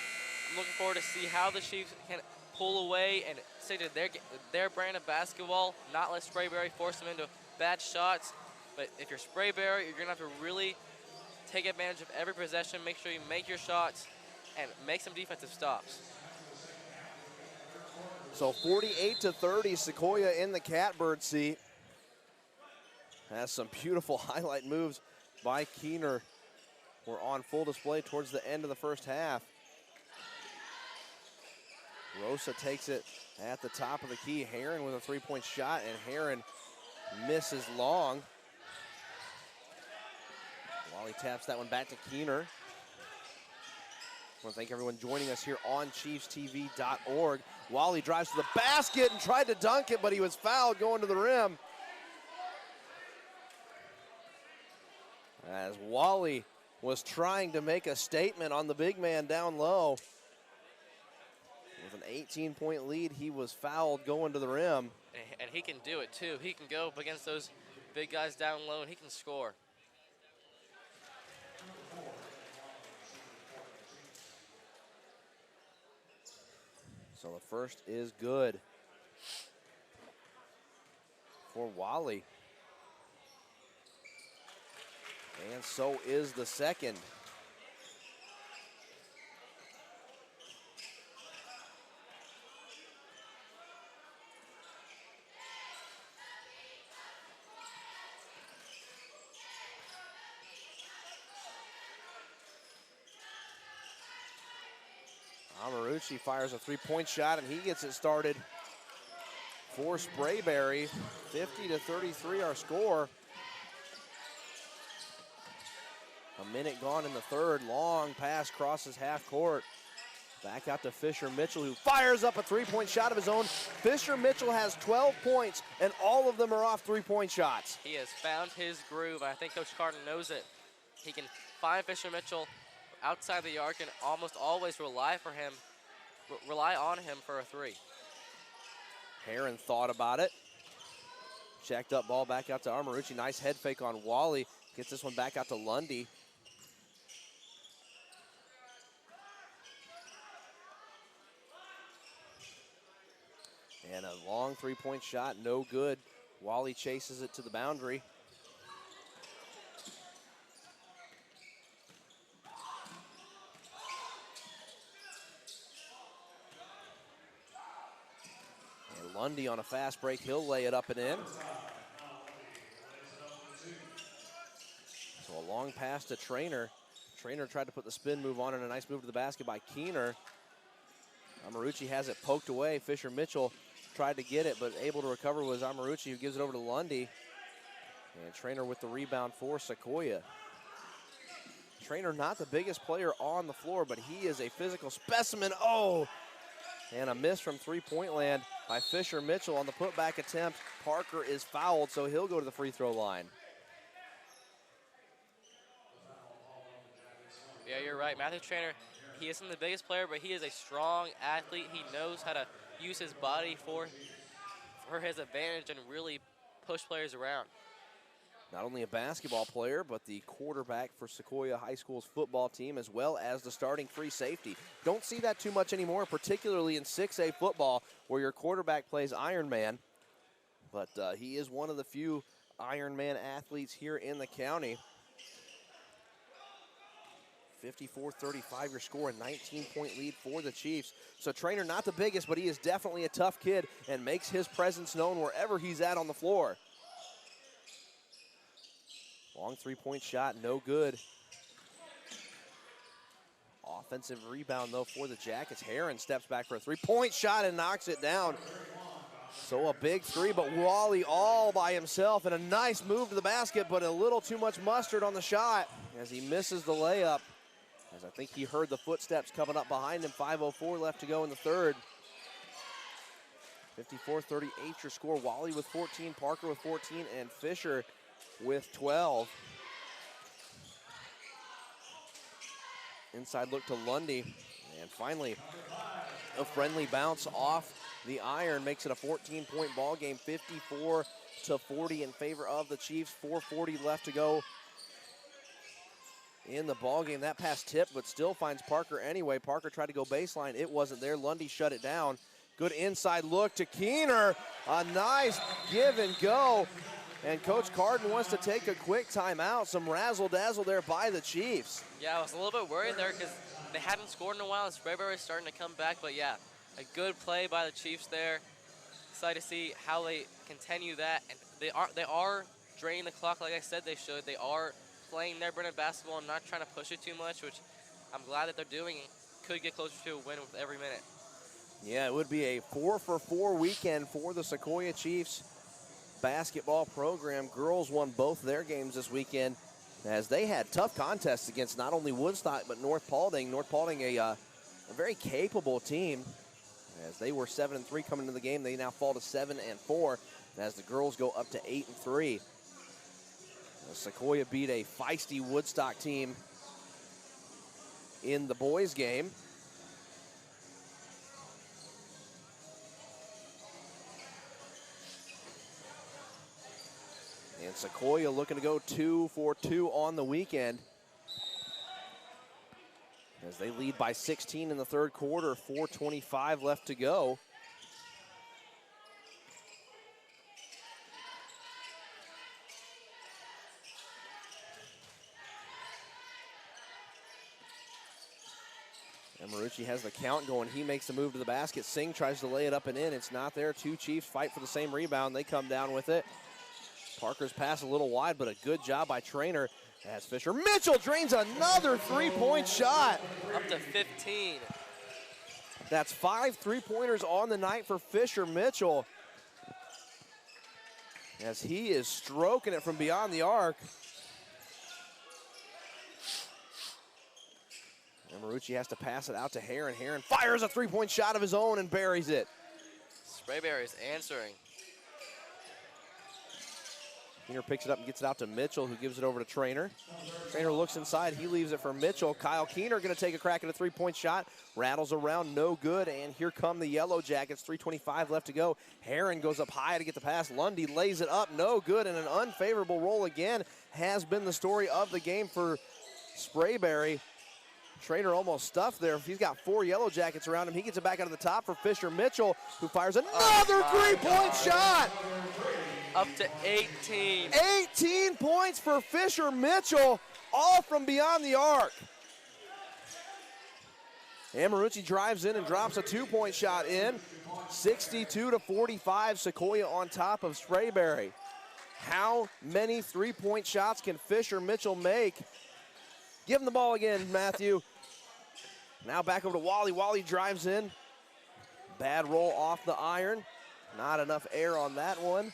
Speaker 2: I'm looking forward to see how the Chiefs can pull away and stick to their brand of basketball, not let Sprayberry force them into bad shots. But if you're Sprayberry, you're going to have to really take advantage of every possession, make sure you make your shots, and make some defensive stops.
Speaker 1: So 48-30, Sequoyah in the catbird seat. Has some beautiful highlight moves by Keener. We're on full display towards the end of the first half. Rosa takes it at the top of the key. Heron with a three-point shot, and Heron misses long. Wally taps that one back to Keener. I want to thank everyone joining us here on ChiefsTV.org. Wally drives to the basket and tried to dunk it, but he was fouled going to the rim. As Wally was trying to make a statement on the big man down low. With an 18-point lead, he was fouled going to the rim.
Speaker 2: And he can do it too. He can go up against those big guys down low and he can score.
Speaker 1: So the first is good for Wally. And so is the second. Amarucci fires a three-point shot, and he gets it started for Sprayberry. 50-33 our score. A minute gone in the third. Long pass crosses half court. Back out to Fisher Mitchell, who fires up a three-point shot of his own. Fisher Mitchell has 12 points, and all of them are off three-point shots.
Speaker 2: He has found his groove. I think Coach Carter knows it. He can find Fisher Mitchell outside the arc and almost always rely on him for a three.
Speaker 1: Heron thought about it. Checked up ball back out to Amarucci. Nice head fake on Wally. Gets this one back out to Lundy. And a long three-point shot, no good. Wally chases it to the boundary. And Lundy on a fast break, he'll lay it up and in. So a long pass to Trainer. Trainer tried to put the spin move on, and a nice move to the basket by Keener. Amarucci has it poked away. Fisher Mitchell tried to get it, but able to recover was Amarucci, who gives it over to Lundy. And Trainer with the rebound for Sequoyah. Trainer not the biggest player on the floor, but he is a physical specimen. Oh! And a miss from three-point land by Fisher Mitchell on the putback attempt. Parker is fouled, so he'll go to the free throw line.
Speaker 2: Yeah, you're right. Matthew Trainer, he isn't the biggest player, but he is a strong athlete. He knows how to use his body for his advantage and really push players around.
Speaker 1: Not only a basketball player, but the quarterback for Sequoyah High School's football team, as well as the starting free safety. Don't see that too much anymore, particularly in 6A football, where your quarterback plays Iron Man. But he is one of the few Iron Man athletes here in the county. 54-35 your score, a 19-point lead for the Chiefs. So Trainer not the biggest, but he is definitely a tough kid and makes his presence known wherever he's at on the floor. Long three-point shot, no good. Offensive rebound, though, for the Jackets. Heron steps back for a three-point shot and knocks it down. So a big three, but Wally all by himself, and a nice move to the basket, but a little too much mustard on the shot as he misses the layup. As I think he heard the footsteps coming up behind him. 5:04 left to go in the third. 54-38 your score. Wally with 14, Parker with 14, and Fisher with 12. Inside look to Lundy. And finally, a friendly bounce off the iron makes it a 14-point ball game, 54-40 in favor of the Chiefs. 4:40 left to go in the ball game. That pass tipped, but still finds Parker anyway. Parker tried to go baseline. It wasn't there. Lundy shut it down. Good inside look to Keener. A nice give and go. And Coach Carden wants to take a quick timeout. Some razzle-dazzle there by the Chiefs.
Speaker 2: Yeah, I was a little bit worried there because they hadn't scored in a while. Sprayberry is starting to come back, but yeah, a good play by the Chiefs there. Excited to see how they continue that. And they are draining the clock like I said they should. They are playing their brand of basketball and not trying to push it too much, which I'm glad that they're doing and could get closer to a win with every minute.
Speaker 1: Yeah, it would be a 4-for-4 weekend for the Sequoyah Chiefs basketball program. Girls won both their games this weekend as they had tough contests against not only Woodstock but North Paulding. North Paulding, a very capable team. As they were 7-3 coming into the game, they now fall to 7-4 as the girls go up to 8-3. Sequoyah beat a feisty Woodstock team in the boys' game. And Sequoyah looking to go 2-for-2 on the weekend as they lead by 16 in the third quarter, 4:25 left to go. And Marucci has the count going. He makes the move to the basket. Singh tries to lay it up and in. It's not there. Two Chiefs fight for the same rebound. They come down with it. Parker's pass a little wide, but a good job by Trainer as Fisher Mitchell drains another three-point shot.
Speaker 2: Up to 15.
Speaker 1: That's 5 3-pointers on the night for Fisher Mitchell as he is stroking it from beyond the arc. And Marucci has to pass it out to Heron. Heron fires a three-point shot of his own and buries it.
Speaker 2: Sprayberry is answering.
Speaker 1: Keener picks it up and gets it out to Mitchell, who gives it over to Trainer. Trainer looks inside. He leaves it for Mitchell. Kyle Keener going to take a crack at a three-point shot. Rattles around, no good. And here come the Yellow Jackets. 3:25 left to go. Heron goes up high to get the pass. Lundy lays it up, no good. And an unfavorable roll again has been the story of the game for Sprayberry. Trainer almost stuffed there. He's got 4 Yellow Jackets around him. He gets it back out of the top for Fisher Mitchell, who fires another three-point shot.
Speaker 2: Up to 18.
Speaker 1: 18 points for Fisher Mitchell, all from beyond the arc. And Marucci drives in and drops a 2-point shot in. 62-45, Sequoyah on top of Sprayberry. How many three-point shots can Fisher Mitchell make? Give him the ball again, Matthew. Now back over to Wally. Wally drives in. Bad roll off the iron. Not enough air on that one.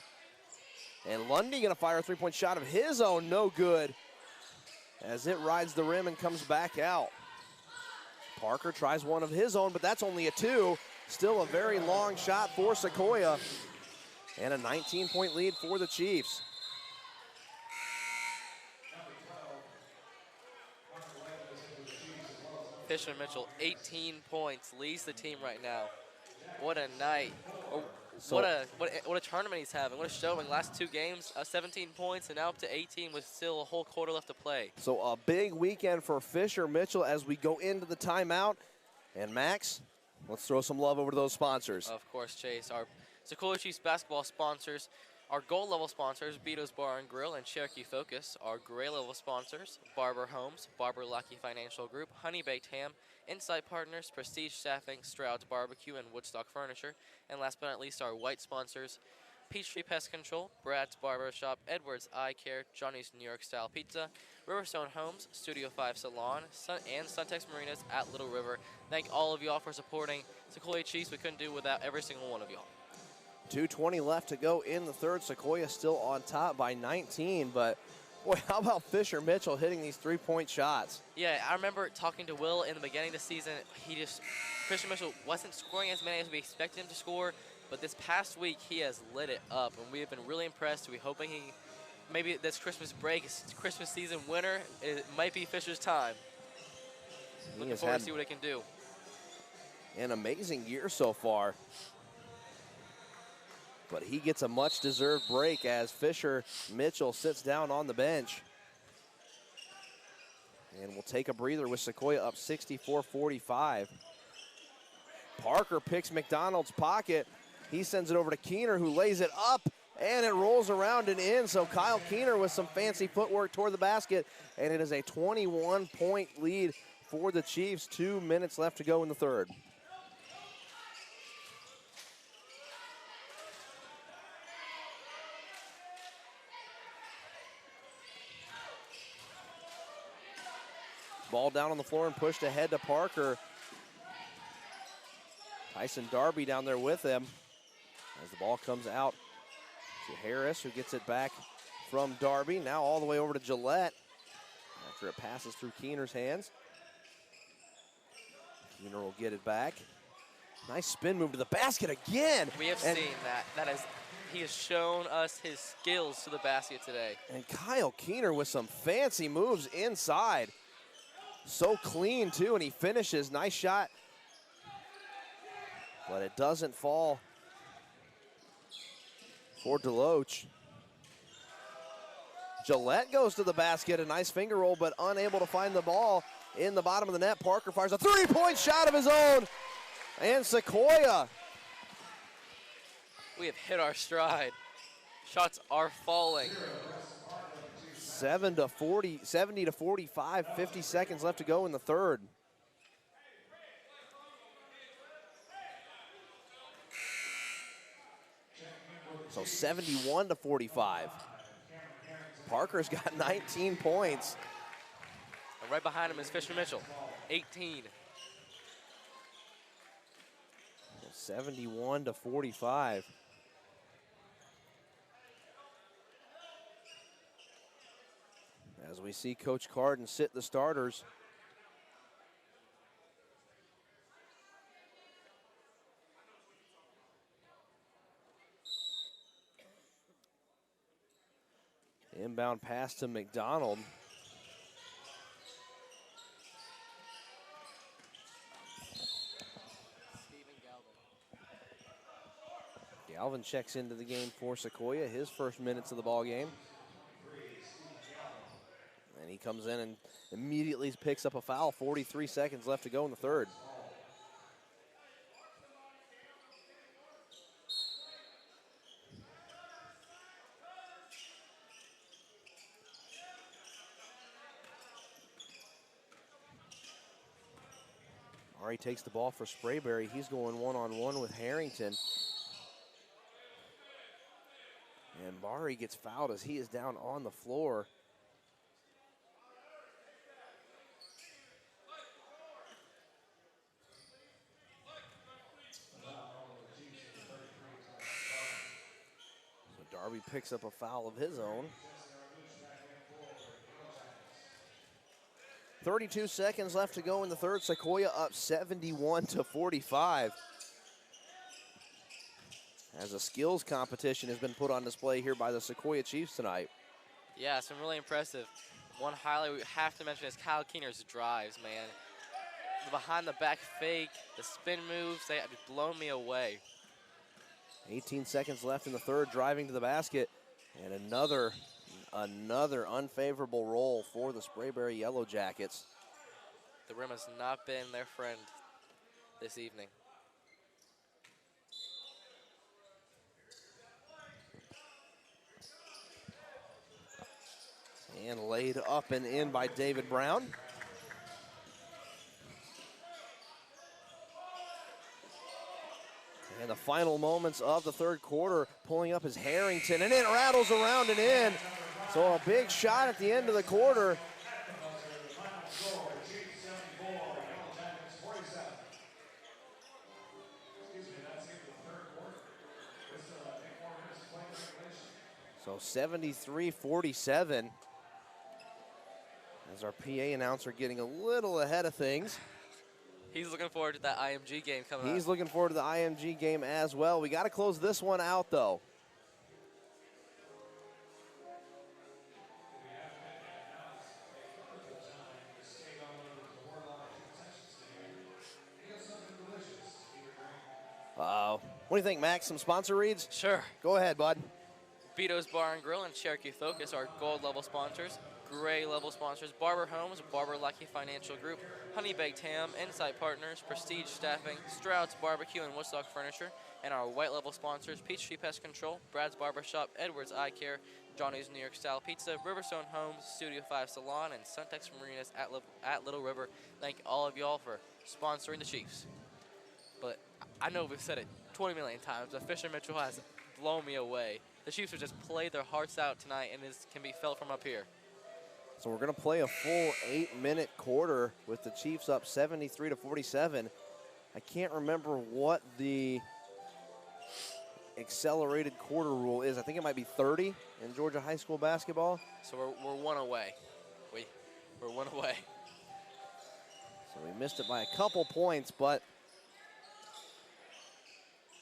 Speaker 1: And Lundy gonna fire a three-point shot of his own, no good, as it rides the rim and comes back out. Parker tries one of his own, but that's only a 2. Still a very long shot for Sequoyah. And a 19-point lead for the Chiefs.
Speaker 2: Fisher Mitchell, 18 points, leads the team right now. What a night. What a tournament he's having. What a showing. Last 2 games, 17 points, and now up to 18 with still a whole quarter left to play.
Speaker 1: So a big weekend for Fisher Mitchell as we go into the timeout. And Max, let's throw some love over to those sponsors.
Speaker 2: Of course, Chase. Our Sequoyah Chiefs basketball sponsors, our gold level sponsors, Beato's Bar and Grill and Cherokee Focus. Our gray level sponsors, Barber Homes, Barber Lackey Financial Group, Honey Baked Ham, Insight Partners, Prestige Staffing, Stroud's Barbecue, and Woodstock Furniture. And last but not least, our white sponsors, Peachtree Pest Control, Brad's Barber Shop, Edwards Eye Care, Johnny's New York Style Pizza, Riverstone Homes, Studio 5 Salon, and Suntex Marinas at Little River. Thank all of y'all for supporting Sequoyah Chiefs. We couldn't do without every single one of y'all.
Speaker 1: 2:20 left to go in the third. Sequoyah still on top by 19, but boy, how about Fisher Mitchell hitting these three-point shots?
Speaker 2: Yeah, I remember talking to Will in the beginning of the season. Fisher Mitchell wasn't scoring as many as we expected him to score, but this past week he has lit it up, and we have been really impressed. We're hoping maybe this Christmas break, Christmas season winner, it might be Fisher's time. Looking forward to see what he can do.
Speaker 1: an amazing year so far. But he gets a much-deserved break as Fisher Mitchell sits down on the bench. And we'll take a breather with Sequoyah up 64-45. Parker picks McDonald's pocket. He sends it over to Keener, who lays it up, and it rolls around and in. So Kyle Keener with some fancy footwork toward the basket, and it is a 21-point lead for the Chiefs. 2 minutes left to go in the third. Ball down on the floor and pushed ahead to Parker. Tyson Darby down there with him as the ball comes out to Harris, who gets it back from Darby. Now all the way over to Gillette after it passes through Keener's hands. Keener will get it back. Nice spin move to the basket again.
Speaker 2: We have seen that. He has shown us his skills to the basket today.
Speaker 1: And Kyle Keener with some fancy moves inside. So clean too, and he finishes. Nice shot. But it doesn't fall for Deloach. Gillette goes to the basket, a nice finger roll, but unable to find the ball in the bottom of the net. Parker fires a three-point shot of his own, and Sequoyah.
Speaker 2: We have hit our stride. Shots are falling.
Speaker 1: 70 to 45, 50 seconds left to go in the third. So 71 to 45. Parker's got 19 points.
Speaker 2: And right behind him is Fisher Mitchell, 18.
Speaker 1: 71 to 45. As we see Coach Carden sit the starters. Inbound pass to McDonald. Galvin checks into the game for Sequoyah, his first minutes of the ball game. And he comes in and immediately picks up a foul. 43 seconds left to go in the third. Ari takes the ball for Sprayberry. He's going one-on-one with Harrington. And Mari gets fouled as he is down on the floor. So Darby picks up a foul of his own. 32 seconds left to go in the third. Sequoyah up 71 to 45. As a skills competition has been put on display here by the Sequoyah Chiefs tonight.
Speaker 2: Yeah, it's been really impressive. One highlight we have to mention is Kyle Keener's drives, man. The behind the back fake, the spin moves, they have blown me away.
Speaker 1: 18 seconds left in the third, driving to the basket. And another unfavorable roll for the Sprayberry Yellow Jackets.
Speaker 2: The rim has not been their friend this evening.
Speaker 1: And laid up and in by David Brown. And the final moments of the third quarter, pulling up is Harrington, and it rattles around and in. So a big shot at the end of the quarter. So 73-47. As our PA announcer getting a little ahead of things.
Speaker 2: He's looking forward to that IMG game coming up.
Speaker 1: He's looking forward to the IMG game as well. We got to close this one out, though. What do you think, Max? Some sponsor reads?
Speaker 2: Sure.
Speaker 1: Go ahead, bud.
Speaker 2: Vito's Bar and Grill and Cherokee Focus are gold level sponsors. Gray level sponsors: Barber Homes, Barber Lucky Financial Group, Honey Baked Ham, Insight Partners, Prestige Staffing, Stroud's Barbecue and Woodstock Furniture, and our white level sponsors: Peachtree Pest Control, Brad's Barbershop, Edwards Eye Care, Johnny's New York Style Pizza, Riverstone Homes, Studio 5 Salon, and Suntex Marinas at Little River. Thank all of y'all for sponsoring the Chiefs. But I know we've said it 20 million times, but Fisher Mitchell has blown me away. The Chiefs have just played their hearts out tonight, and this can be felt from up here.
Speaker 1: So we're going to play a full 8-minute quarter with the Chiefs up 73-47. I can't remember what the accelerated quarter rule is. I think it might be 30 in Georgia high school basketball.
Speaker 2: So we're one away. We're one away.
Speaker 1: So we missed it by a couple points, but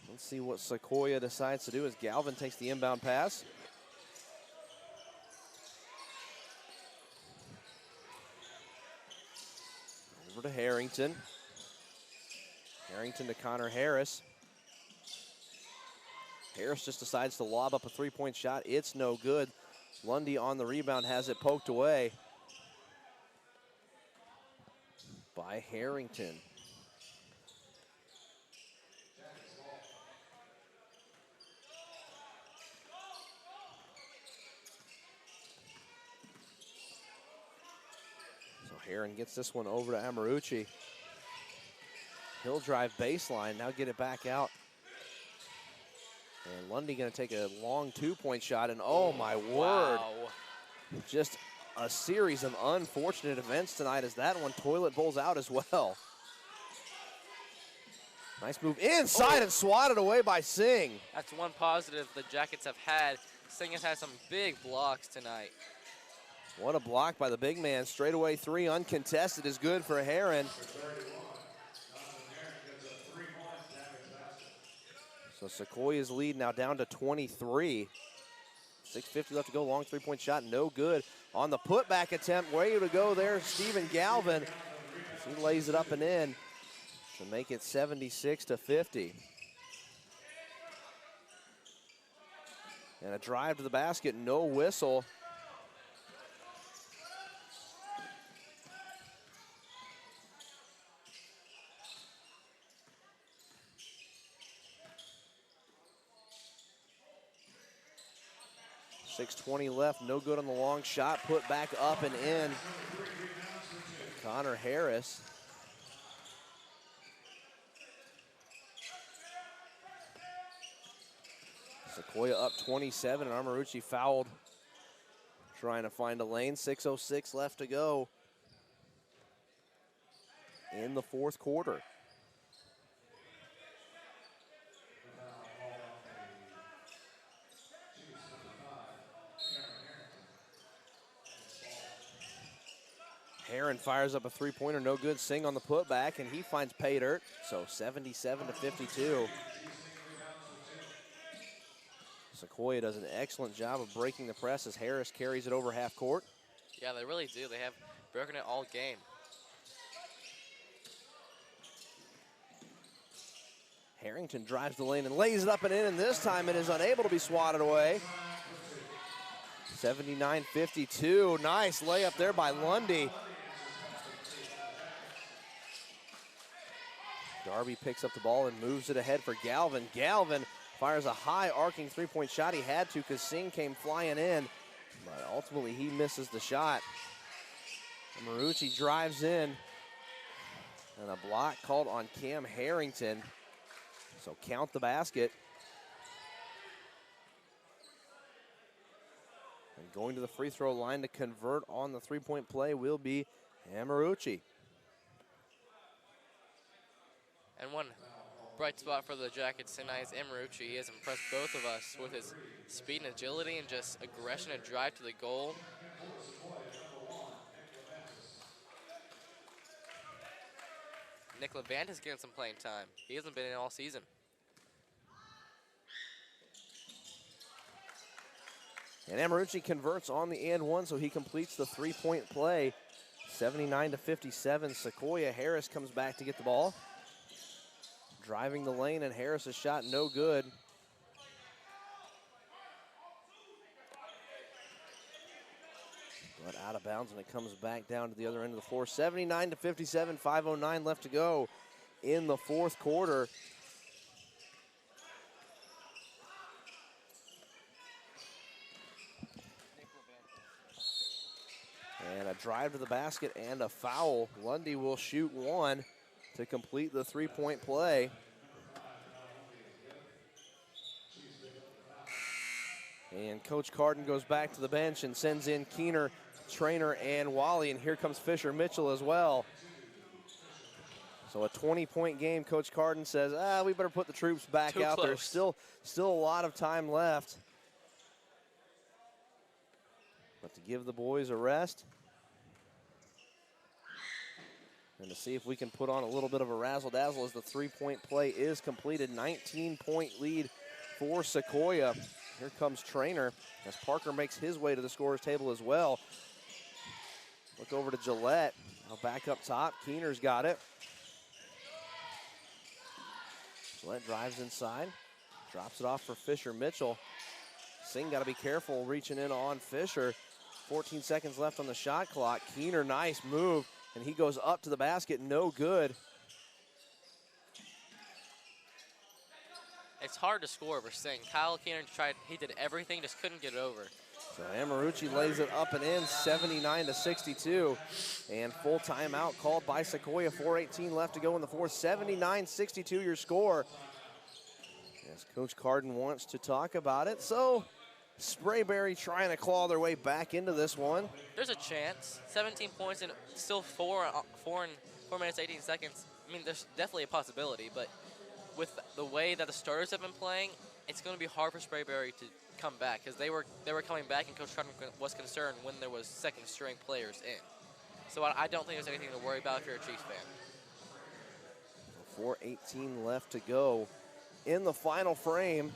Speaker 1: let's see what Sequoyah decides to do as Galvin takes the inbound pass. Over to Harrington. Harrington to Connor Harris. Harris just decides to lob up a three-point shot. It's no good. Lundy on the rebound has it poked away by Harrington. Heron gets this one over to Amarucci. He'll drive baseline, now get it back out. And Lundy gonna take a long two-point shot, and oh my word. Just a series of unfortunate events tonight as that one toilet bowls out as well. Nice move inside and swatted away by Singh.
Speaker 2: That's one positive the Jackets have had. Singh has had some big blocks tonight.
Speaker 1: What a block by the big man. Straightaway three, uncontested, is good for Heron. So Sequoyah's lead now down to 23. 6:50 left to go. Long three-point shot, no good. On the putback attempt, way to go there, Stephen Galvin. He lays it up and in to make it 76-50. And a drive to the basket, no whistle. .620 left, no good on the long shot, put back up and in. Connor Harris. Sequoyah up 27, and Amarucci fouled. Trying to find a lane, 6:06 left to go in the fourth quarter. Heron fires up a three-pointer, no good. Singh on the putback, and he finds pay dirt. So 77-52. Sequoyah does an excellent job of breaking the press as Harris carries it over half court.
Speaker 2: Yeah, they really do. They have broken it all game.
Speaker 1: Harrington drives the lane and lays it up and in, and this time it is unable to be swatted away. 79-52. Nice layup there by Lundy. Darby picks up the ball and moves it ahead for Galvin. Galvin fires a high arcing three-point shot. He had to because Singh came flying in, but ultimately he misses the shot. Marucci drives in, and a block called on Cam Harrington. So count the basket. And going to the free throw line to convert on the three-point play will be Amarucci.
Speaker 2: And one bright spot for the Jackets tonight is Amarucci. He has impressed both of us with his speed and agility and just aggression and drive to the goal. Nick Levant is getting some playing time. He hasn't been in all season.
Speaker 1: And Amarucci converts on the and one, so he completes the three-point play. 79-57. Sequoyah. Harris comes back to get the ball. driving the lane, and Harris's shot no good. But out of bounds, and it comes back down to the other end of the floor. 79-57, 5:09 left to go in the fourth quarter. And a drive to the basket and a foul. Lundy will shoot one to complete the three-point play. And Coach Carden goes back to the bench and sends in Keener, Trainer, and Wally. And here comes Fisher Mitchell as well. So a 20-point game. Coach Carden says, we better put the troops back
Speaker 2: Too
Speaker 1: out
Speaker 2: close.
Speaker 1: there. Still a lot of time left. But to give the boys a rest and to see if we can put on a little bit of a razzle-dazzle as the three-point play is completed. 19-point lead for Sequoyah. Here comes Trainer as Parker makes his way to the scorer's table as well. Look over to Gillette. Now back up top. Keener's got it. Gillette drives inside. Drops it off for Fisher Mitchell. Singh got to be careful reaching in on Fisher. 14 seconds left on the shot clock. Keener, nice move. And he goes up to the basket. No good.
Speaker 2: It's hard to score, we're saying. Kyle Keener tried, he did everything, just couldn't get it over.
Speaker 1: So Amarucci lays it up and in, 79-62. And full timeout called by Sequoyah. 4:18 left to go in the fourth. 79-62 your score. Yes, Coach Carden wants to talk about it. So Sprayberry trying to claw their way back into this one.
Speaker 2: There's a chance. 17 points and still 4 minutes, 18 seconds. I mean, there's definitely a possibility, but with the way that the starters have been playing, it's going to be hard for Sprayberry to come back because they were coming back, and Coach Carden was concerned when there was second-string players in. So I don't think there's anything to worry about if you're a Chiefs fan.
Speaker 1: 4:18 left to go in the final frame.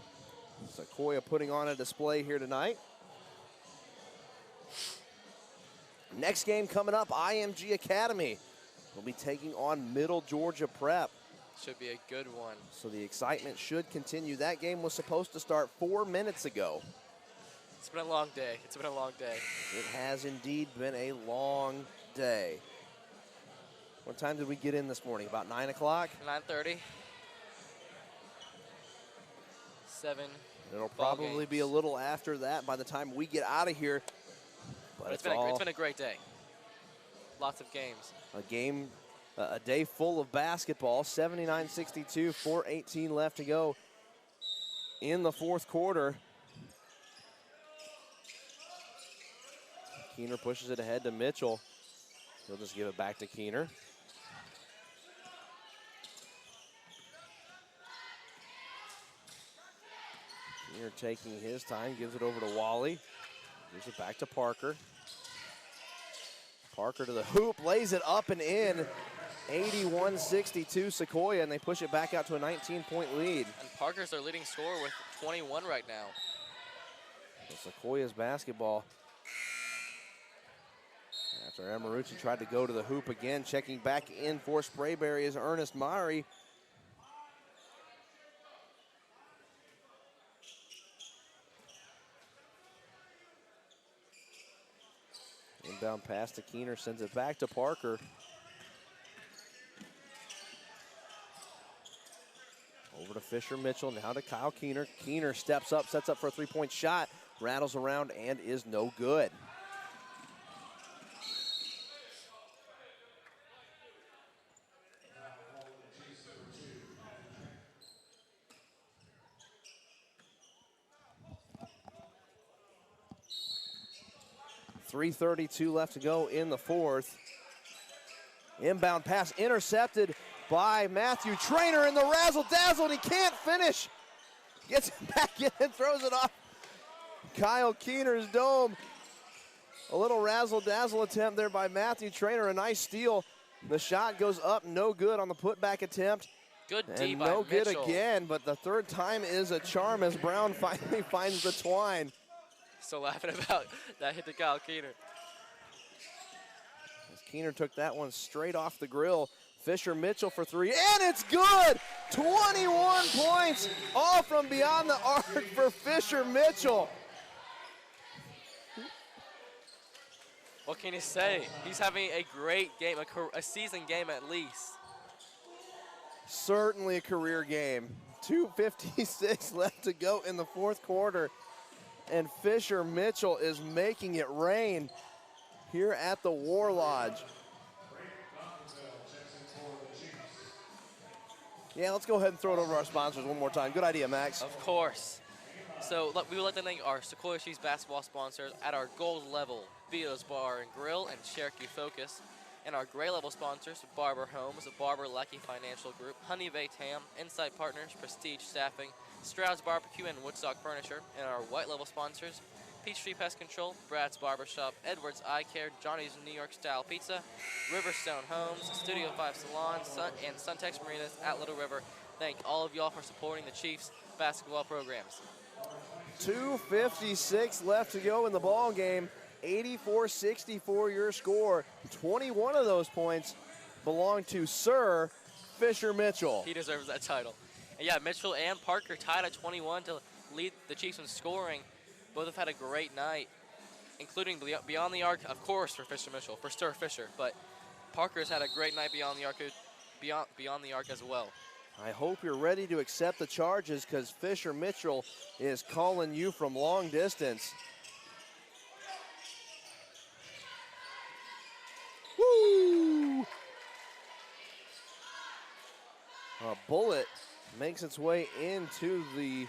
Speaker 1: Sequoyah putting on a display here tonight. Next game coming up, IMG Academy will be taking on Middle Georgia Prep.
Speaker 2: Should be a good one.
Speaker 1: So the excitement should continue. That game was supposed to start 4 minutes ago.
Speaker 2: It's been a long day. It's been a long day.
Speaker 1: It has indeed been a long day. What time did we get in this morning? About 9 o'clock?
Speaker 2: 9:30. 7.
Speaker 1: It'll probably be a little after that by the time we get out of here. But
Speaker 2: it's been a great day. Lots of games.
Speaker 1: A day full of basketball. 79-62, 4:18 left to go in the fourth quarter. Keener pushes it ahead to Mitchell. He'll just give it back to Keener. Keener taking his time, gives it over to Wally. Gives it back to Parker. Parker to the hoop, lays it up and in. 81-62 Sequoyah, and they push it back out to a 19-point lead.
Speaker 2: And Parker's their leading scorer with 21 right now.
Speaker 1: So Sequoyah's basketball. After Amarucci tried to go to the hoop again, checking back in for Sprayberry is Ernest Mari. Inbound pass to Keener, sends it back to Parker. Over to Fisher Mitchell, now to Kyle Keener. Keener steps up, sets up for a three-point shot, rattles around and is no good. .332 left to go in the fourth. Inbound pass intercepted by Matthew Trainer in the razzle-dazzle, and he can't finish. Gets it back in and throws it off Kyle Keener's dome. A little razzle-dazzle attempt there by Matthew Trainer, a nice steal. The shot goes up, no good on the putback attempt.
Speaker 2: Good D
Speaker 1: and
Speaker 2: by
Speaker 1: no good
Speaker 2: Mitchell.
Speaker 1: again, but the third time is a charm as Brown finally finds the twine.
Speaker 2: Still laughing about that hit to Kyle Keener.
Speaker 1: As Keener took that one straight off the grill. Fisher Mitchell for three, and it's good! 21 points, all from beyond the arc for Fisher Mitchell.
Speaker 2: What can you say? He's having a great game, a season game at least.
Speaker 1: Certainly a career game. 2:56 left to go in the fourth quarter, and Fisher Mitchell is making it rain here at the War Lodge. Yeah, let's go ahead and throw it over our sponsors one more time. Good idea, Max.
Speaker 2: Of course. So we would like to thank our Sequoyah Chiefs basketball sponsors at our gold level, Vito's Bar and Grill and Cherokee Focus, and our gray level sponsors, Barber Homes, Barber Lackey Financial Group, Honey Bay Tam, Insight Partners, Prestige Staffing, Stroud's Barbecue and Woodstock Furniture, and our white level sponsors, Peachtree Pest Control, Brad's Barbershop, Edwards Eye Care, Johnny's New York Style Pizza, Riverstone Homes, Studio 5 Salon, and Suntex Marinas at Little River. Thank all of y'all for supporting the Chiefs basketball programs.
Speaker 1: 2:56 left to go in the ball game. 84-64 your score. 21 of those points belong to Sir Fisher Mitchell.
Speaker 2: He deserves that title. And yeah, Mitchell and Parker tied at 21 to lead the Chiefs in scoring. Both have had a great night, including beyond the arc, of course, for Fisher Mitchell, for Sir Fisher. But Parker's had a great night beyond the arc as well.
Speaker 1: I hope you're ready to accept the charges, because Fisher Mitchell is calling you from long distance. Woo! A bullet makes its way into the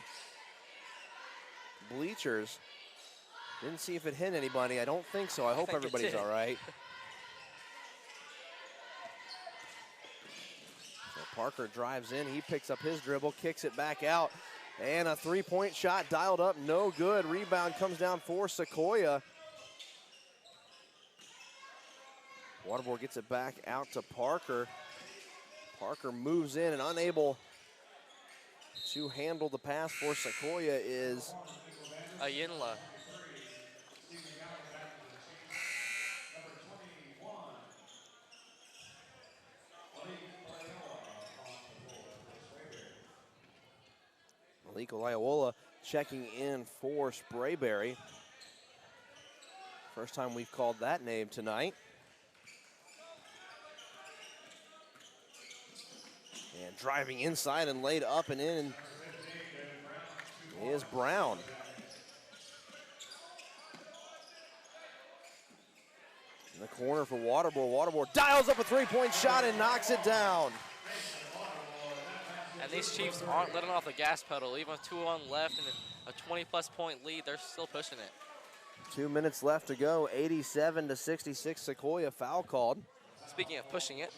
Speaker 1: bleachers. Didn't see if it hit anybody. I don't think so. I hope everybody's all right. So Parker drives in. He picks up his dribble, kicks it back out, and a three-point shot dialed up. No good. Rebound comes down for Sequoyah. Waterboard gets it back out to Parker. Parker moves in, and unable to handle the pass for Sequoyah is
Speaker 2: Ayinla.
Speaker 1: Malik Olayola checking in for Sprayberry. First time we've called that name tonight. And driving inside and laid up and in is Brown. In the corner for Waterboard. Waterboard dials up a three-point shot and knocks it down.
Speaker 2: And these Chiefs aren't letting off the gas pedal. Even with 2 on left and a 20-plus point lead, they're still pushing it.
Speaker 1: 2 minutes left to go. 87-66 Sequoyah foul called.
Speaker 2: Speaking of pushing it,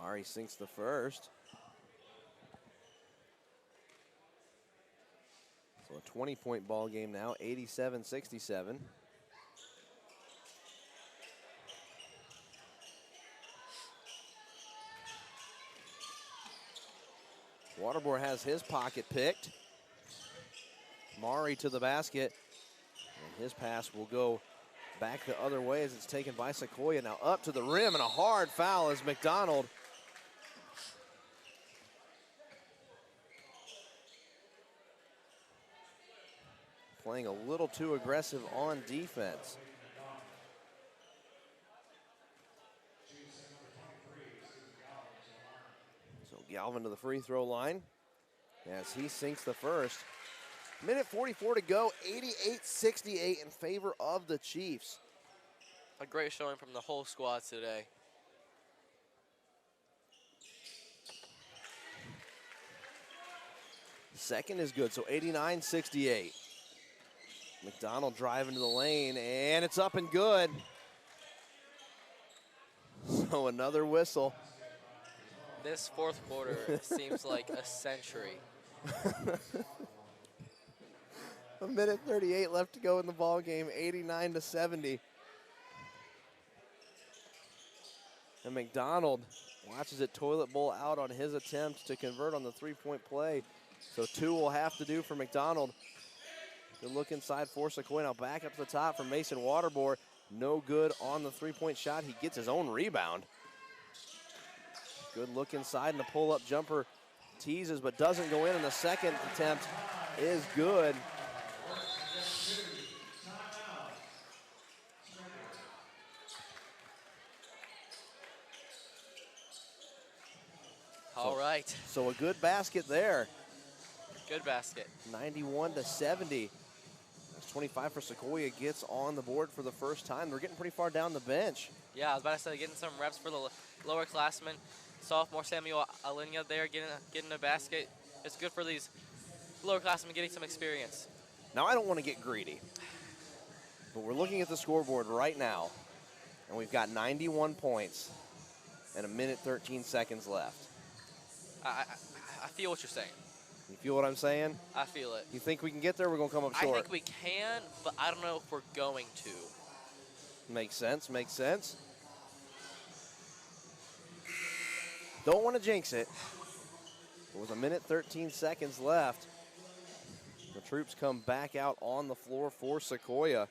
Speaker 1: Mari sinks the first. So a 20-point ball game now, 87-67. Waterboard has his pocket picked. Mari to the basket. And his pass will go back the other way as it's taken by Sequoyah. Now up to the rim, and a hard foul as McDonald playing a little too aggressive on defense. So Galvin to the free throw line as he sinks the first. Minute 44 to go, 88-68 in favor of the Chiefs.
Speaker 2: a great showing from the whole squad today.
Speaker 1: Second is good, so 89-68. McDonald driving to the lane, and it's up and good. So another whistle.
Speaker 2: This fourth quarter seems like a century.
Speaker 1: A minute 38 left to go in the ball game, 89-70. And McDonald watches it toilet bowl out on his attempt to convert on the three-point play. So 2 will have to do for McDonald. Good look inside for Sequoyah. Now back up to the top for Mason Waterboard. No good on the three-point shot. He gets his own rebound. Good look inside and the pull-up jumper teases but doesn't go in, and the second attempt is good.
Speaker 2: All right.
Speaker 1: So a good basket there.
Speaker 2: Good basket.
Speaker 1: 91-70. That's 25 for Sequoyah, gets on the board for the first time. They're getting pretty far down the bench.
Speaker 2: Yeah, I was about to say, getting some reps for the lower classmen. Sophomore Samuel Alinia there getting a basket. It's good for these lower classmen getting some experience.
Speaker 1: Now, I don't want to get greedy, but we're looking at the scoreboard right now, and we've got 91 points and 1:13 seconds left.
Speaker 2: I feel what you're saying.
Speaker 1: You feel what I'm saying?
Speaker 2: I feel it.
Speaker 1: You think we can get there? We're going to come up short.
Speaker 2: I think we can, but I don't know if we're going to.
Speaker 1: Makes sense, makes sense. Don't want to jinx it. With 1:13 seconds left, the troops come back out on the floor for Sequoyah.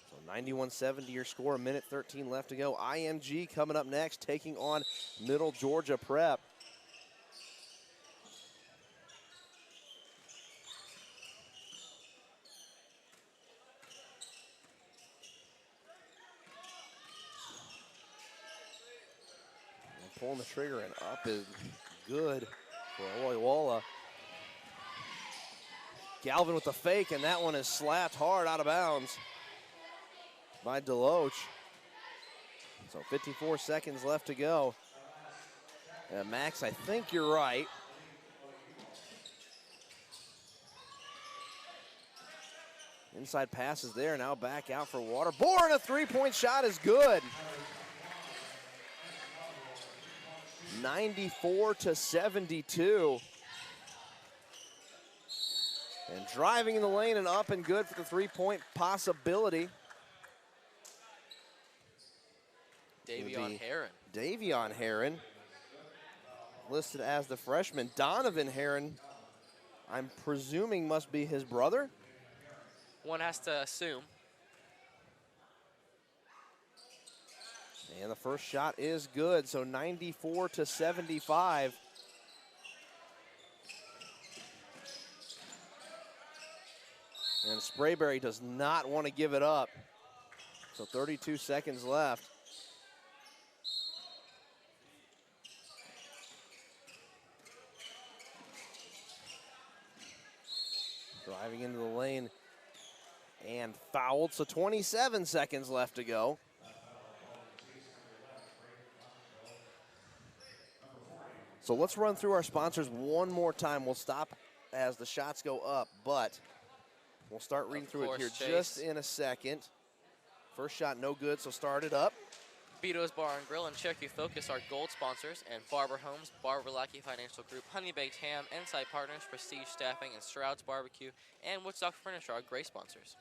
Speaker 1: So 91-70 your score, 1:13 left to go. IMG coming up next, taking on Middle Georgia Prep. Pulling the trigger and up is good for Loyola. Galvin with the fake, and that one is slapped hard out of bounds by Deloach. So 54 seconds left to go. And Max, I think you're right. Inside pass is there, now back out for Waterborn. A three-point shot is good. 94-72. And driving in the lane and up and good for the three-point possibility.
Speaker 2: Davion Heron.
Speaker 1: Davion Heron, listed as the freshman. Donovan Heron, I'm presuming must be his brother.
Speaker 2: One has to assume.
Speaker 1: And the first shot is good, so 94-75. And Sprayberry does not want to give it up. So 32 seconds left. Driving into the lane and fouled, so 27 seconds left to go. So let's run through our sponsors one more time. We'll stop as the shots go up, but we'll start reading through it here just in a second. First shot no good, so start it up.
Speaker 2: Beato's Bar and Grill and Cherokee Focus are gold sponsors, and Barber Homes, Barber Lackey Financial Group, Honey Baked Ham, Inside Partners, Prestige Staffing, and Stroud's Barbecue, and Woodstock Furniture are great sponsors.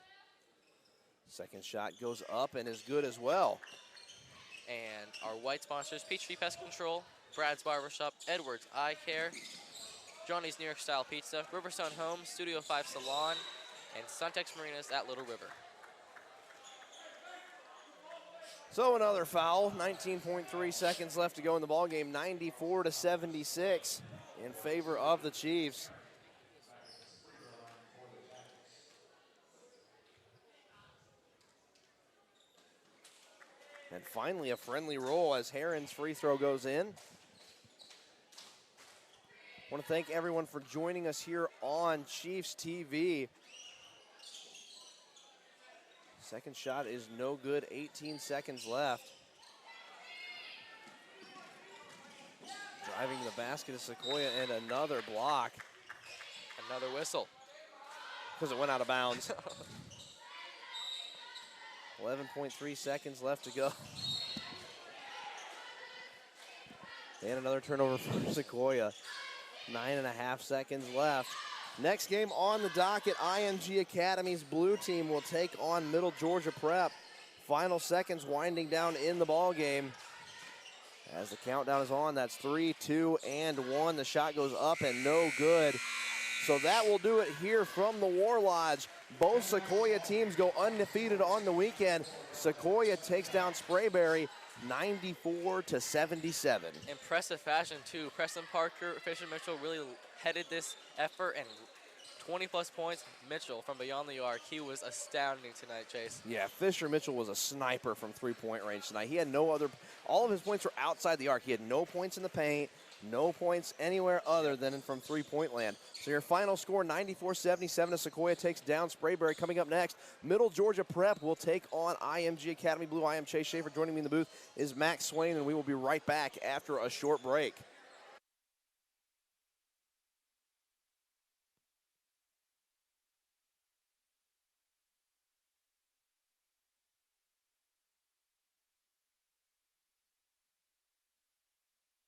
Speaker 1: Second shot goes up and is good as well.
Speaker 2: And our white sponsors, Peachtree Pest Control, Brad's Barbershop, Edwards Eye Care, Johnny's New York Style Pizza, Riverstone Homes, Studio 5 Salon, and Suntex Marinas at Little River.
Speaker 1: So another foul, 19.3 seconds left to go in the ballgame, 94-76 in favor of the Chiefs. And finally a friendly roll as Heron's free throw goes in. I want to thank everyone for joining us here on Chiefs TV. Second shot is no good, 18 seconds left. Driving the basket is Sequoyah and another block.
Speaker 2: Another whistle.
Speaker 1: Because it went out of bounds. 11.3 seconds left to go. And another turnover for Sequoyah. 9.5 seconds left. Next game on the docket, IMG Academy's blue team will take on Middle Georgia Prep. Final seconds winding down in the ball game. As the countdown is on, that's 3, 2, and 1. The shot goes up and no good. So that will do it here from the War Lodge. Both Sequoyah teams go undefeated on the weekend. Sequoyah takes down Sprayberry 94-77.
Speaker 2: Impressive fashion too. Preston Parker, Fisher Mitchell really headed this effort, and 20-plus points. Mitchell from beyond the arc. He was astounding tonight, Chase.
Speaker 1: Yeah, Fisher Mitchell was a sniper from three-point range tonight. He had no other, all of his points were outside the arc. He had no points in the paint, no points anywhere other than from three-point land. So your final score, 94-77 as Sequoyah takes down Sprayberry. Coming up next, Middle Georgia Prep will take on IMG Academy Blue. I am Chase Schaefer. Joining me in the booth is Max Swain, and we will be right back after a short break.